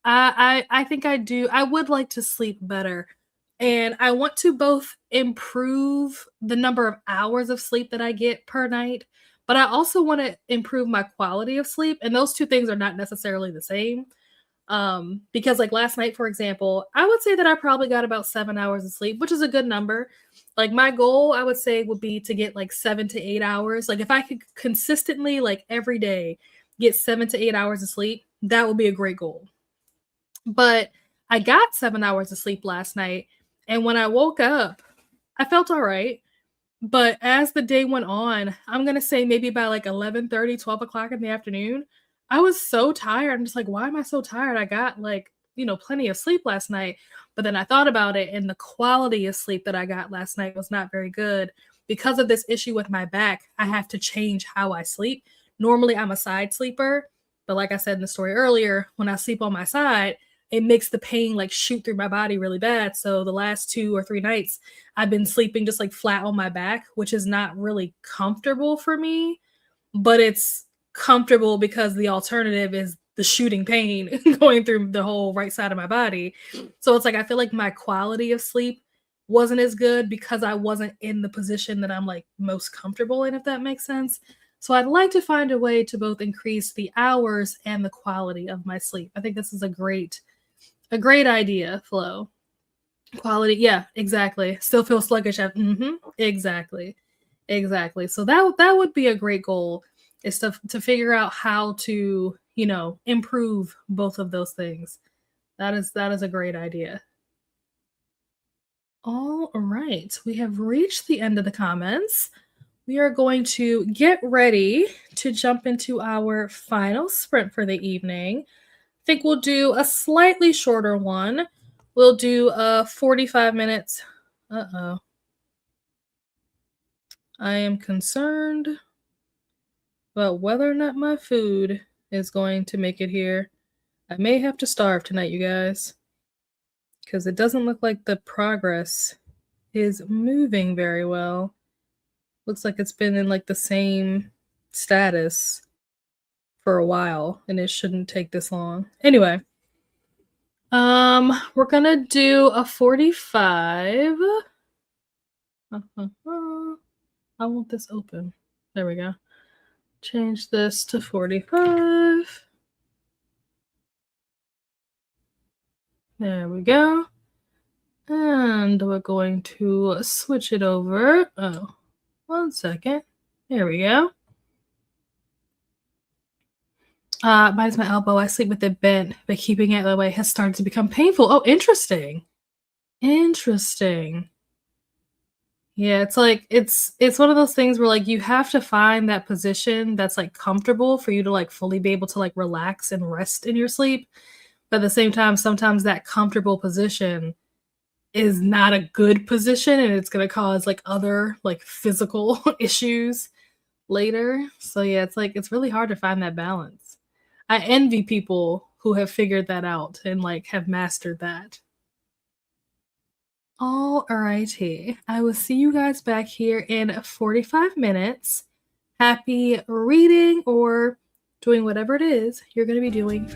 I think I do. I would like to sleep better, and I want to both improve the number of hours of sleep that I get per night, but I also want to improve my quality of sleep, and those two things are not necessarily the same. Because like last night, for example, I would say that I probably got about 7 hours of sleep, which is a good number. Like my goal, I would say would be to get like 7 to 8 hours. Like if I could consistently, like every day, get 7 to 8 hours of sleep, that would be a great goal. But I got 7 hours of sleep last night, and when I woke up, I felt all right. But as the day went on, I'm gonna say maybe by like 11:30, 12 o'clock in the afternoon, I was so tired. I'm just like, why am I so tired? I got like, plenty of sleep last night. But then I thought about it, and the quality of sleep that I got last night was not very good. Because of this issue with my back, I have to change how I sleep. Normally, I'm a side sleeper. But like I said in the story earlier, when I sleep on my side, it makes the pain like shoot through my body really bad. So the last 2 or 3 nights, I've been sleeping just like flat on my back, which is not really comfortable for me, but it's comfortable because the alternative is the shooting pain going through the whole right side of my body. So it's like I feel like my quality of sleep wasn't as good because I wasn't in the position that I'm like most comfortable in, if that makes sense. So I'd like to find a way to both increase the hours and the quality of my sleep. I think this is a great idea, Flo. Quality, yeah, exactly. Still feel sluggish exactly. Exactly. So that would be a great goal is to figure out how to, improve both of those things. That is a great idea. All right. We have reached the end of the comments. We are going to get ready to jump into our final sprint for the evening. I think we'll do a slightly shorter one. We'll do 45 minutes. Uh-oh. I am concerned about whether or not my food is going to make it here. I may have to starve tonight, you guys, because it doesn't look like the progress is moving very well. Looks like it's been in like the same status for a while, and it shouldn't take this long. Anyway, we're gonna do a 45. I want this open. There we go. Change this to 45. There we go. And we're going to switch it over. Oh, 1 second. There we go. Mine's my elbow. I sleep with it bent, but keeping it that way has started to become painful. Oh, interesting. Interesting. Yeah, it's like it's one of those things where like you have to find that position that's like comfortable for you to like fully be able to like relax and rest in your sleep. But at the same time, sometimes that comfortable position is not a good position and it's gonna cause like other like physical issues later. So yeah, it's like it's really hard to find that balance. I envy people who have figured that out and like have mastered that. Alrighty. I will see you guys back here in 45 minutes. Happy reading or doing whatever it is you're going to be doing.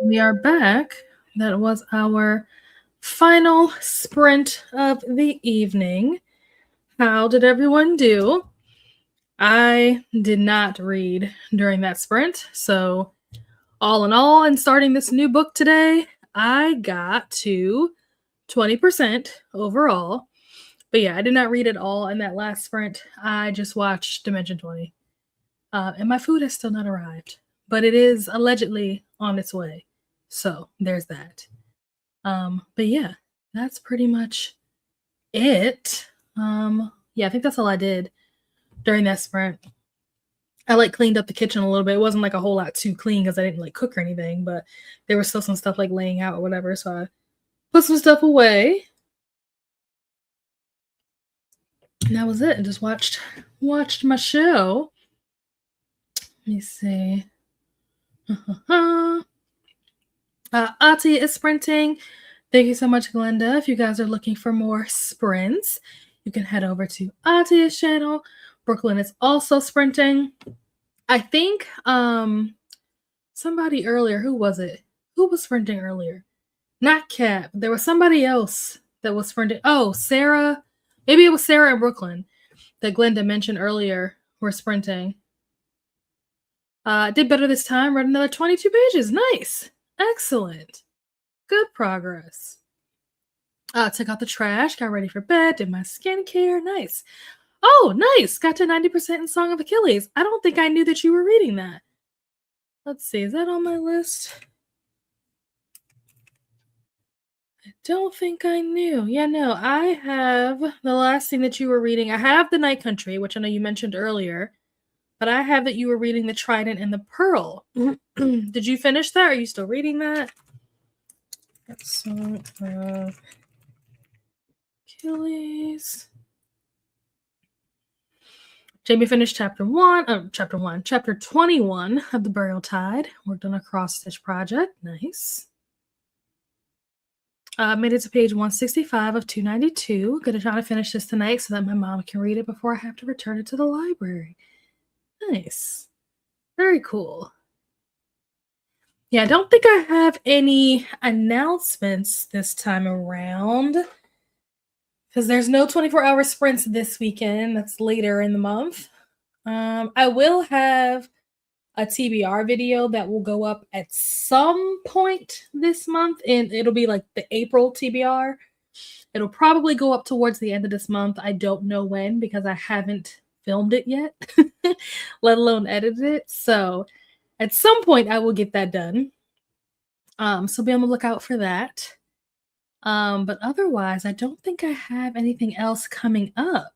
We are back. That was our final sprint of the evening. How did everyone do? I did not read during that sprint. So, all in all, in starting this new book today, I got to 20% overall. But yeah, I did not read it all in that last sprint. I just watched Dimension 20. And my food has still not arrived, but it is allegedly on its way. So there's that. But yeah, that's pretty much it. Yeah, I think that's all I did during that sprint. I cleaned up the kitchen a little bit. It wasn't a whole lot too clean because I didn't cook or anything, but there was still some stuff laying out or whatever. So I put some stuff away. And that was it. I just watched my show. Let me see. Ati is sprinting. Thank you so much, Glenda. If you guys are looking for more sprints, you can head over to Atia's channel. Brooklyn is also sprinting. I think somebody earlier, who was it? Who was sprinting earlier? Not Kat. There was somebody else that was sprinting. Oh, Sarah. Maybe it was Sarah and Brooklyn that Glenda mentioned earlier were sprinting. Did better this time. Read another 22 pages. Nice. Excellent. Good progress. Took out the trash, got ready for bed, did my skincare. Nice. Oh, nice. Got to 90% in Song of Achilles. I don't think I knew that you were reading that. Let's see. Is that on my list? I don't think I knew. Yeah, no. I have the last thing that you were reading. I have The Night Country, which I know you mentioned earlier. But I have that you were reading The Trident and the Pearl. Did you finish that? Are you still reading that? Song of Achilles. Jamie finished chapter 21 of The Burial Tide. Worked on a cross-stitch project. Nice. Made it to page 165 of 292. Gonna try to finish this tonight so that my mom can read it before I have to return it to the library. Nice. Very cool. Yeah, I don't think I have any announcements this time around because there's no 24-hour sprints this weekend. That's later in the month. I will have a TBR video that will go up at some point this month, and it'll be the April TBR. It'll probably go up towards the end of this month. I don't know when because I haven't filmed it yet, let alone edited it. So at some point I will get that done. So be on the lookout for that. But otherwise, I don't think I have anything else coming up.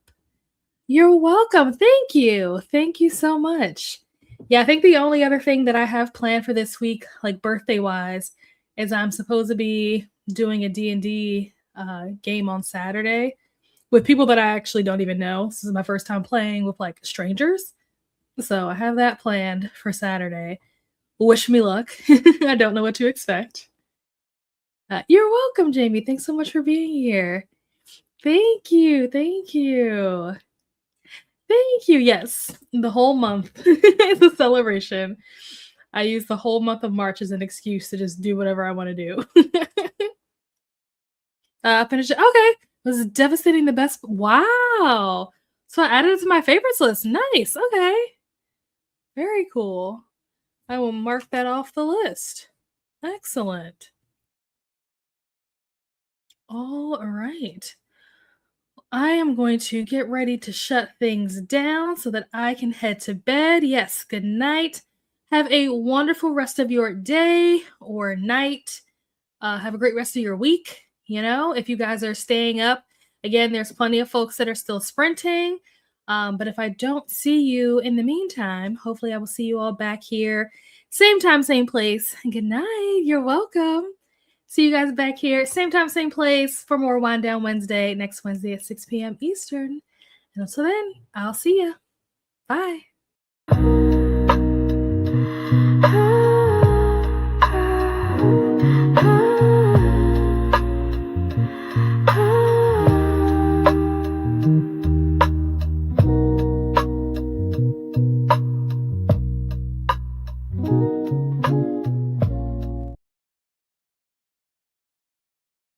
You're welcome. Thank you. Thank you so much. Yeah, I think the only other thing that I have planned for this week, birthday-wise, is I'm supposed to be doing a D&D game on Saturday with people that I actually don't even know. This is my first time playing with strangers. So I have that planned for Saturday. Wish me luck. I don't know what to expect. You're welcome, Jamie. Thanks so much for being here. Thank you. Thank you. Thank you. Yes, the whole month is a celebration. I use the whole month of March as an excuse to just do whatever I want to do. Finish it. Okay. Was devastating the best? Wow. So I added it to my favorites list. Nice. Okay. Very cool. I will mark that off the list. Excellent. All right. I am going to get ready to shut things down so that I can head to bed. Yes, good night. Have a wonderful rest of your day or night. Have a great rest of your week. If you guys are staying up, again, there's plenty of folks that are still sprinting. But if I don't see you in the meantime, hopefully I will see you all back here. Same time, same place. Good night. You're welcome. See you guys back here, same time, same place for more Wind Down Wednesday next Wednesday at 6 p.m. Eastern. And until then, I'll see ya. Bye.